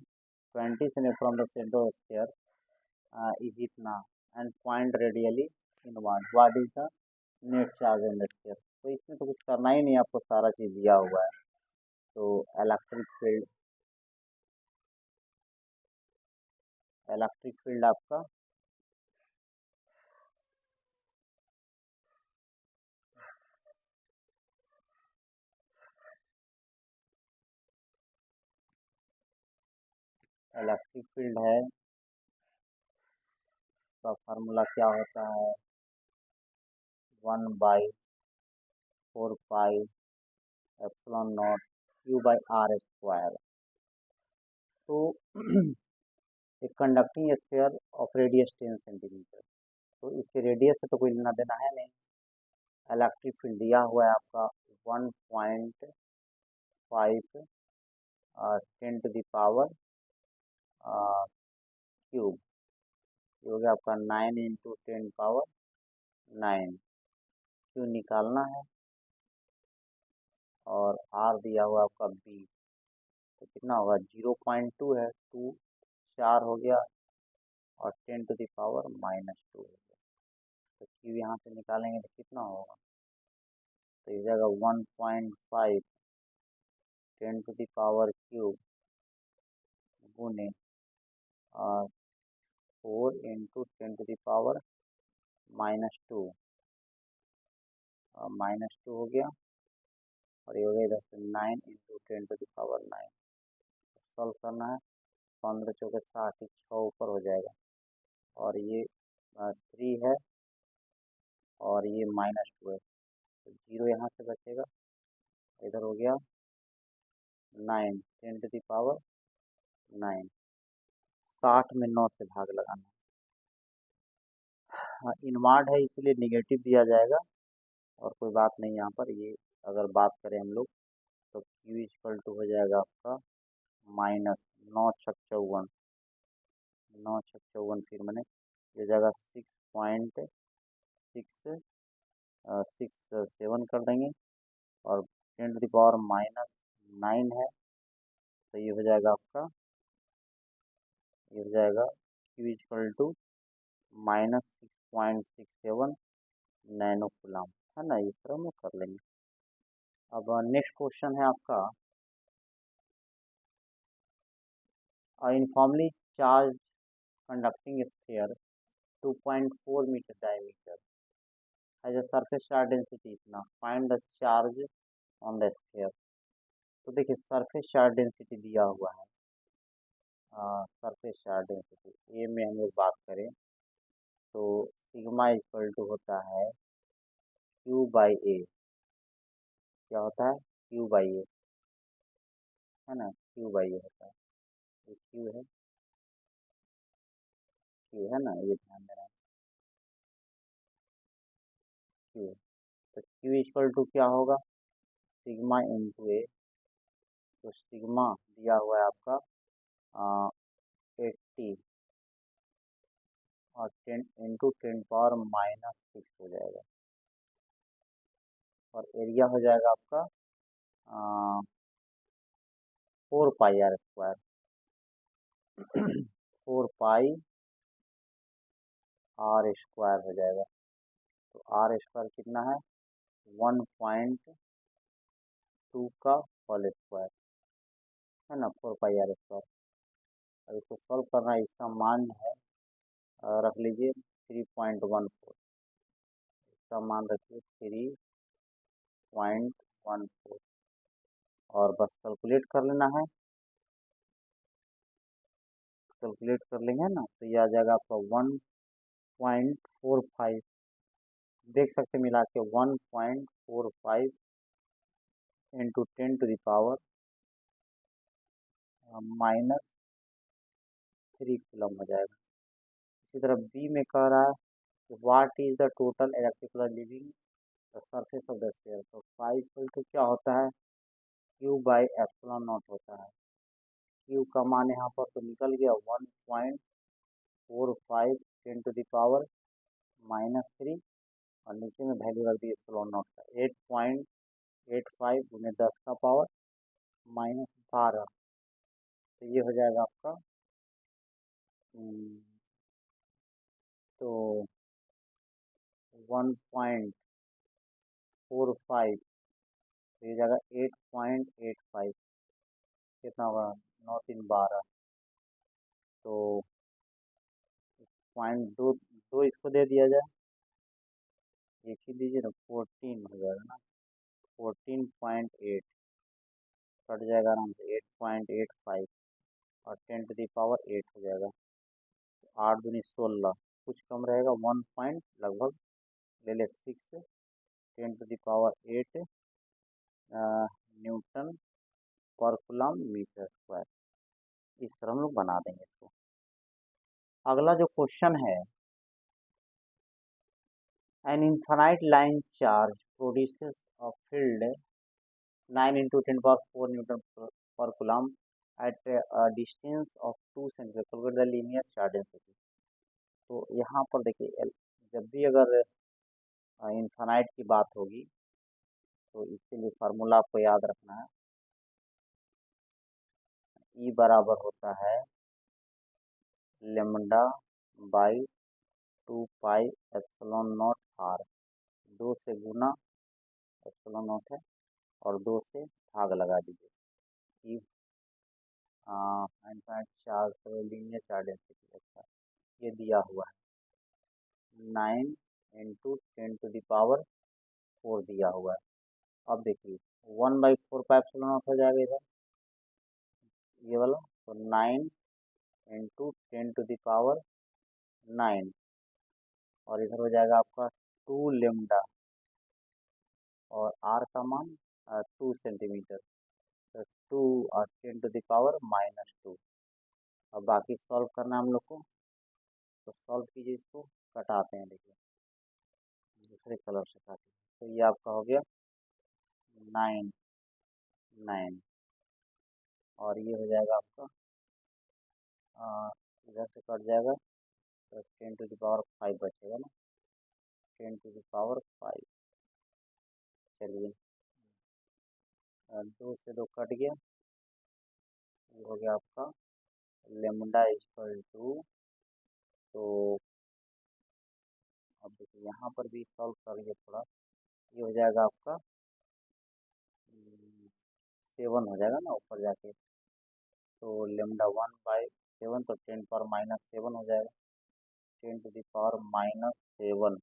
Speaker 1: 20 cm from the center of sphere is इतना and point radially inward, what is the net charge in the sphere? तो इसमें तो कुछ करना ही नहीं, आपको सारा चीज दिया हुआ है। तो इलेक्ट्रिक फील्ड आपका इलेक्ट्रिक फील्ड है, का फार्मूला क्या होता है, 1/4πε0 Q/r²। तो एक conducting sphere of radius 10 centimetre, तो इसके रेडियस से तो कोई लेना देना है नहीं। इलेक्ट्रिक फील्ड दिया हुआ है आपका 1.5 10⁻³ ये हो गया आपका 9 × 10⁻9। क्यू निकालना है और आर दिया हुआ आपका 20, तो कितना होगा, 0.2 है, 2 4 हो गया और 10⁻−2 हो गया। तो क्यू यहाँ से निकालेंगे तो कितना होगा, तो इस जगह 1.5 10⁻³ गुने 4 × 10⁻−2 -2 हो गया और ये हो गया इधर से 9 × 10⁻9। सॉल्व करना है, 15 चौके 60, 6 ऊपर हो जाएगा और ये 3 है और ये -2 है, तो 0 यहाँ से बचेगा, इधर हो गया 9 10⁻9। 60 में 9 से भाग लगाना, हाँ इनवर्ड है इसलिए निगेटिव दिया जाएगा और कोई बात नहीं यहाँ पर। ये अगर बात करें हम लोग तो Q = हो जाएगा आपका -9 × 6 = 9 × 6 = फिर मैंने ये जगह 6.667 कर देंगे और 10⁻−9 9 है, तो ये हो जाएगा आपका, ये हो जाएगा Q equal to -6.67 nano coulomb, है ना। इस तरह हम लोग कर लेंगे। अब नेक्स्ट क्वेश्चन है आपका, uniformly charge conducting sphere 2.4 metre diameter has a surface charge density इतना, find the charge on the sphere. तो देखिए सरफेस चार्ज डेंसिटी दिया हुआ है, सरफेस चार्ज डेंसिटी ए में हम लोग बात करें तो सिग्मा इक्वल टू होता है Q बाई ए। क्या होता है? Q बाई ए, है ना, Q बाई ए होता है। ये Q है ना, ये ध्यान देना, Q। तो Q इक्वल टू क्या होगा? सिग्मा इंटू ए। तो सिग्मा दिया हुआ है आपका 80 और 10 इंटू 10⁻⁻6 हो जाएगा, और एरिया हो जाएगा आपका 4πr²। 4πr² हो जाएगा। तो R² कितना है? 1.2 का होल स्क्वायर, है ना, 4πr²। अब इसको सॉल्व करना है, इसका मान है रख लीजिए 3.14। इसका मान रखिए 3.14, और बस कैलकुलेट कर लेना है। कैलकुलेट कर लेंगे ना तो ये आ जाएगा आपका 1.45। देख सकते मिला के 1.45 इंटू 10⁻³ -3 कूलम हो जाएगा। इसी तरह बी में कह रहा है कि what is the total electrical living the surface of the sphere. तो फाइव इक्वल टू क्या होता है? Q बाई एप्सिलॉन नॉट होता है। Q का मान यहाँ पर तो निकल गया 1.45 10⁻³ और नीचे में वैल्यू रख दी एप्सिलॉन नॉट का 8.85 गुने 10 का पावर -12। तो ये हो जाएगा आपका तो 1.45, तो ये जाएगा 8.85, कितना होगा? 9×3 = 12। तो 0.2 इसको दे दिया जाए, एक ही दीजिए ना, 14 हो जाएगा ना, 14.8 कट जाएगा आराम से 8.85 और 10⁻8 हो जाएगा। तो 8 दूनी 16, कुछ कम रहेगा 1 पॉइंट लगभग ले ले 6 10⁻8 Newton per coulomb metre square. इस तरह हम लोग बना देंगे इसको। अगला जो क्वेश्चन है, an infinite line charge produces a field 9 × 10⁴ newton per coulomb at distance of 2 centimetre, calculate the linear charge density. तो यहाँ पर देखिए जब भी अगर इनफाइनाइट की बात होगी तो इसके लिए फार्मूला आपको याद रखना है। E बराबर होता है λ/2πε0 r। 2 से गुना ε0 है और 2 से भाग लगा दीजिए। Infinite charge linear charge density, अच्छा ये दिया हुआ है 9 × 10⁴ दिया हुआ है। अब देखिए 1/4πε0 हो जाएगा इधर, ये वाला, तो 9 × 10⁹ और इधर हो जाएगा आपका 2 λ और r का मान 2 सेंटीमीटर, तो 2 और 10⁻⁻²। अब बाकी सॉल्व करना है हम लोग को, तो सॉल्व कीजिए, इसको कटाते हैं, देखिए दूसरे कलर से काटिए। तो ये आपका हो गया 9 9 और ये हो जाएगा आपका इधर से कट जाएगा तो 10⁵ बचेगा ना, 10⁵। चलिए 2 से 2 कट गया, ये हो गया आपका लेमडा इक्वल टू। तो अब देखिए यहाँ पर भी सॉल्व करिए थोड़ा, ये हो जाएगा आपका 7 हो जाएगा ना ऊपर जाके। तो लेमडा 1/7, तो 10⁻⁻7 हो जाएगा, 10⁻⁻7,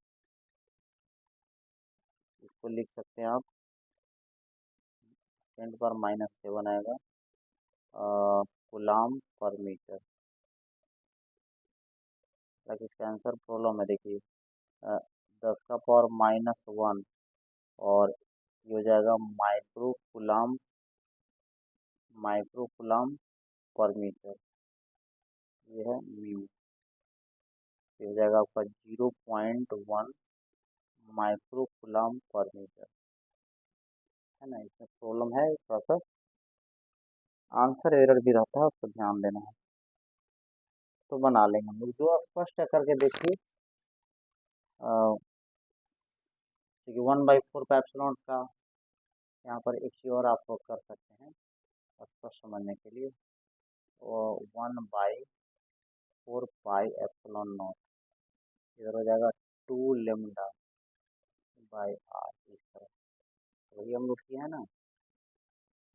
Speaker 1: इसको लिख सकते हैं आप, 10⁻⁻7 आएगा कूलाम पर मीटर। ताकि इसका आंसर प्रॉब्लम है, देखिए 10⁻⁻1 और ये हो जाएगा माइक्रो कूलाम पर मीटर, ये है म्यू। ये हो जाएगा आपका 0.1 माइक्रो कूलाम पर मीटर, है ना। इसमें प्रॉब्लम है थोड़ा सा, आंसर एरर भी रहता है, उसको ध्यान देना है। तो बना लेंगे हम लोग, जो स्पष्ट है करके देखिए। 1/4 का एप्सिलॉन का यहाँ पर एक चीज और आप लोग कर सकते हैं स्पष्ट समझने के लिए, 1/4 पाई एप्सिलॉन नॉट, इधर हो जाएगा 2 λ/r, इस तरह। वही हम लोग किए हैं ना,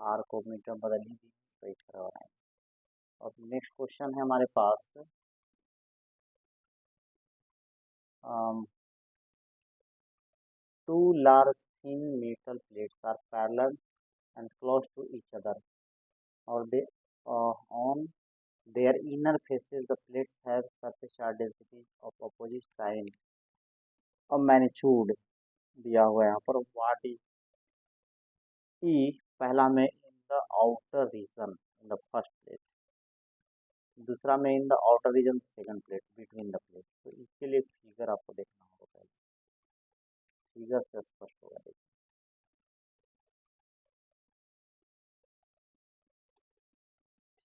Speaker 1: आर को मीटर बदल ही दी, तो इस तरह बनाएंगे। और नेक्स्ट क्वेश्चन है हमारे पास, two large thin metal plates are parallel and close to each other, or they on their inner faces the plates have surface charge densities of opposite sign और मैग्नीट्यूड दिया हुआ है यहाँ पर। व्हाट इज ई, पहला में in the outer region in the first plate, दूसरा में in the outer region second plate between the plate. तो इसके लिए फिगर आपको देखना होगा, पहले फिगर से स्पष्ट होगा। देखिए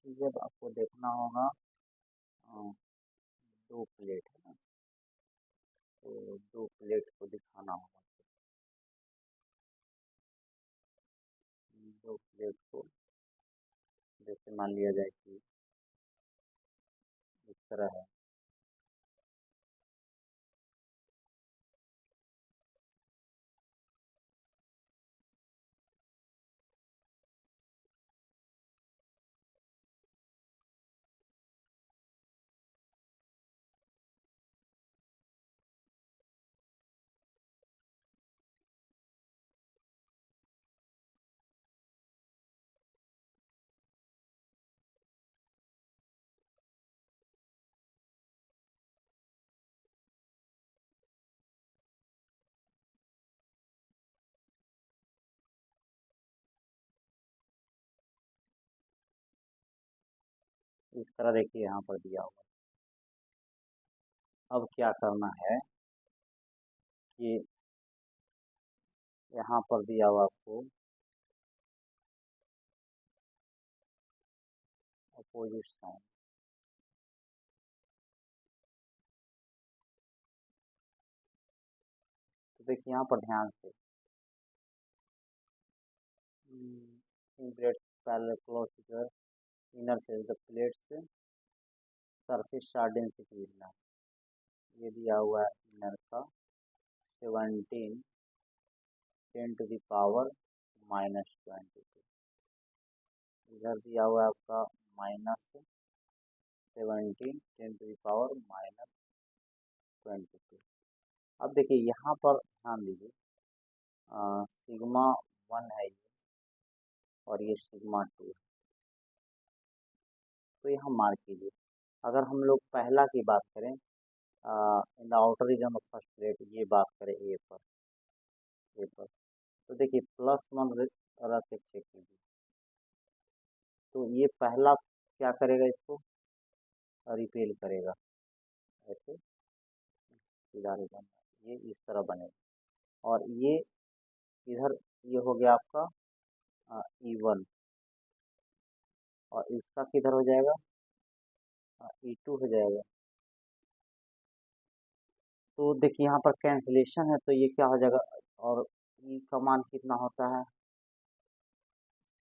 Speaker 1: फिगर आपको देखना होगा, दो प्लेट है ना, तो दो प्लेट को दिखाना होगा, दो प्लेट को जैसे मान लिया जाए कि इस तरह है। इस तरह देखिए यहाँ पर दिया हुआ। अब क्या करना है कि यहाँ पर दिया हुआ आपको अपोजिट साइन, तो देखिए यहाँ पर ध्यान से plates parallel close together, inner face the plates surface charge density, ये दिया हुआ है इनर का 17 10⁻⁻22, इधर दिया हुआ है आपका -17 10⁻⁻22। अब देखिए यहाँ पर ध्यान दीजिए, सिग्मा 1 है ये और ये सिग्मा 2 है, तो यहाँ मार्क कीजिए। अगर हम लोग पहला की बात करें, in the outer region of first plate, ये बात करें ए पर, तो देखिए +1 रख के चेक कीजिए, तो ये पहला क्या करेगा, इसको रिपेल करेगा, ऐसे सीधा रीजन, ये इस तरह बनेगा। और ये इधर ये हो गया आपका E1, और इसका किधर हो जाएगा, E2 हो जाएगा। तो देखिए यहाँ पर कैंसिलेशन है, तो ये क्या हो जाएगा, और ई का मान कितना होता है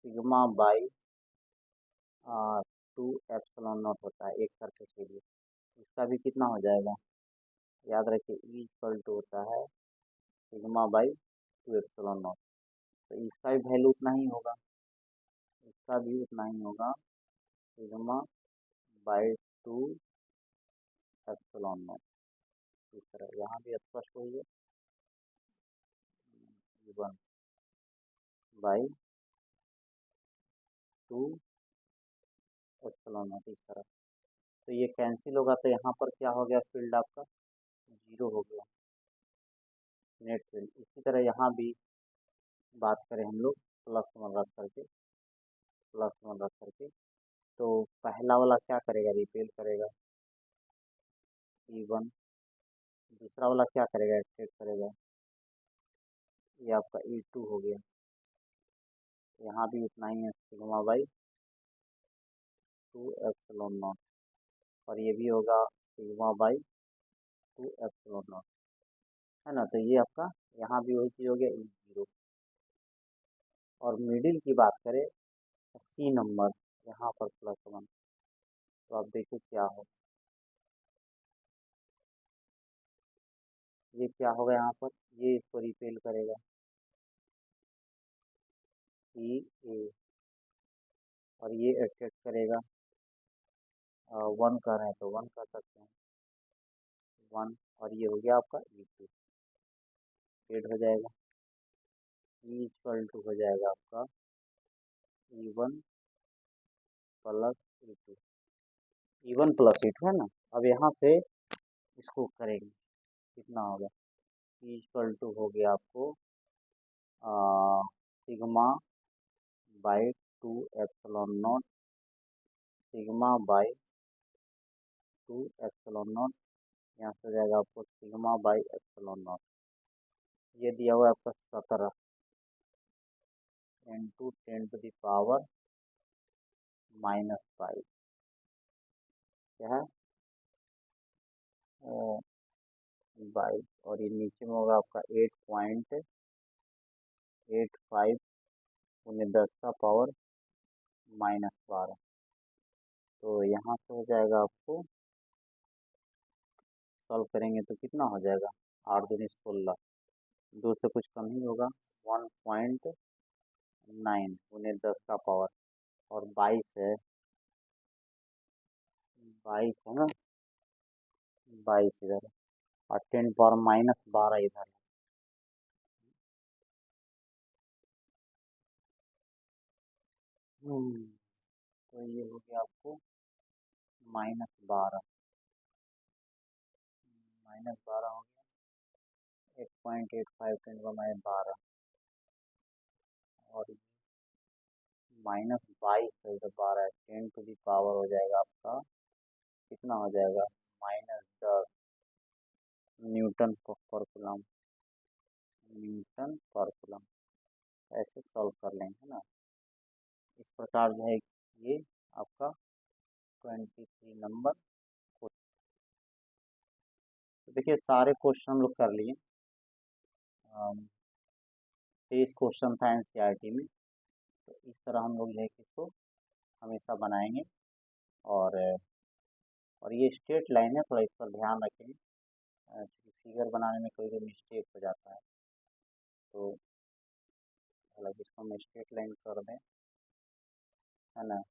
Speaker 1: सिग्मा बाई 2 एप्सिलॉन नॉट होता है एक सरफेस के लिए। इसका भी कितना हो जाएगा, याद रखिए ई इक्वल टू होता है सिग्मा बाई 2 एप्सिलॉन नॉट। तो इसका भी वैल्यू उतना ही होगा, इसका भी उतना ही होगा सिग्मा बाई 2 एप्सिलॉन नॉट। इस तरह यहाँ भी स्पष्ट हुई है, 1/2 एप्सिलॉन नॉट इस तरह। तो ये कैंसिल होगा, तो यहाँ पर क्या हो गया, फील्ड आपका 0 हो गया, नेट फील्ड। इसी तरह यहाँ भी बात करें हम लोग प्लस 1 रख करके, तो पहला वाला क्या करेगा, रिपेल करेगा E1, दूसरा वाला क्या करेगा, एक्सटेट करेगा, ये आपका E2 हो गया। यहाँ भी उतना ही है, सिग्मा बाई 2 एप्सिलॉन नॉट, और ये भी होगा सिग्मा बाई 2 एप्सिलॉन नॉट, है ना। तो ये आपका यहाँ भी वही चीज़ हो गया E0। और मिडिल की बात करें C नंबर, यहाँ पर +1, तो आप देखिए क्या हो, ये क्या होगा यहाँ पर, ये इसको रिपेल करेगा E और ये एक्सटेट करेगा 1 कर रहे हैं तो 1 कर सकते हैं 1, और ये हो गया आपका E2, एड हो जाएगा, E इक्वल टू हो जाएगा आपका E1 plus E2, E1 plus E2, है ना। अब यहाँ से इसको करेंगे, कितना होगा, E इक्वल टू हो गया आपको sigma by 2 epsilon not, sigma by 2 epsilon not, यहाँ से हो जाएगा आपको सिग्मा बाई एप्सिलॉन नॉट। ये दिया हुआ है आपका 17 इंटू 10⁻⁵, क्या है 22, और ये नीचे में होगा आपका 8.85 × 10⁻⁻12। तो यहाँ से हो जाएगा आपको, सॉल्व करेंगे तो कितना हो जाएगा, 8 दूनी 16, 2 से कुछ कम ही होगा, 1.9 × 10⁻, और 22 है, 22 है ना, 22 इधर, और 10⁻⁻12 इधर है। तो ये हो गया आपको -12, -12 हो गया, 8.85 10⁻12, और -22 है, इधर 12 है, 10⁻⁻ हो जाएगा आपका, कितना हो जाएगा, -10 न्यूटन पर कूलम, ऐसे सॉल्व कर लेंगे, है ना। इस प्रकार जो है ये आपका 23 नंबर। तो देखिए सारे क्वेश्चन हम लोग कर लिए, 23 क्वेश्चन था NCERT में। तो इस तरह हम लोग जो है कि इसको हमेशा बनाएंगे, और ये स्ट्रेट लाइन है, थोड़ा इस पर ध्यान रखें, क्योंकि फिगर बनाने में कोई मिस्टेक हो जाता है। तो मतलब इसको हम स्ट्रेट लाइन कर दें, है ना,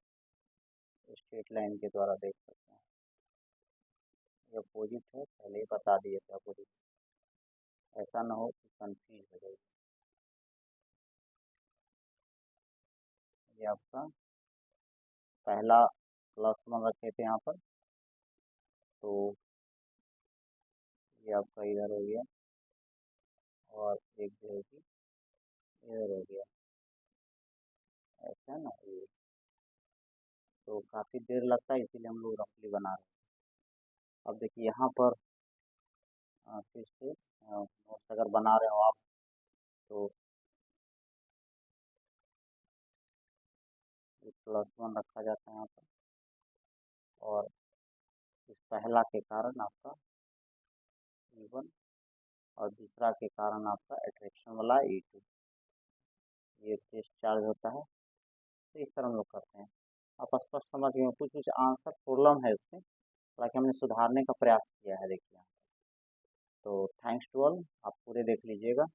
Speaker 1: स्ट्रेट लाइन के द्वारा देख सकते हैं। ये अपोजिट है, पहले ही बता दिए थे अपोजिट, ऐसा ना हो कि कंफ्यूज हो जाए। ये आपका पहला +1 रखे थे यहाँ पर, तो ये आपका इधर हो गया, और एक जो है कि इधर हो गया, ऐसा है ना ये। तो काफ़ी देर लगता है, इसीलिए हम लोग रफली बना रहे हैं। अब देखिए यहाँ पर फिर से नोट्स अगर बना रहे हो आप, तो +1 रखा जाता है यहाँ पर, और इस पहला के कारण आपका E1, और दूसरा के कारण आपका अट्रैक्शन वाला E2, ये टेस्ट चार्ज होता है, तो इस तरह हम लोग करते हैं। आप स्पष्ट समझ गए, कुछ कुछ आंसर प्रॉब्लम है उससे, हालांकि हमने सुधारने का प्रयास किया है, देखिए। तो थैंक्स टू ऑल, आप पूरे देख लीजिएगा।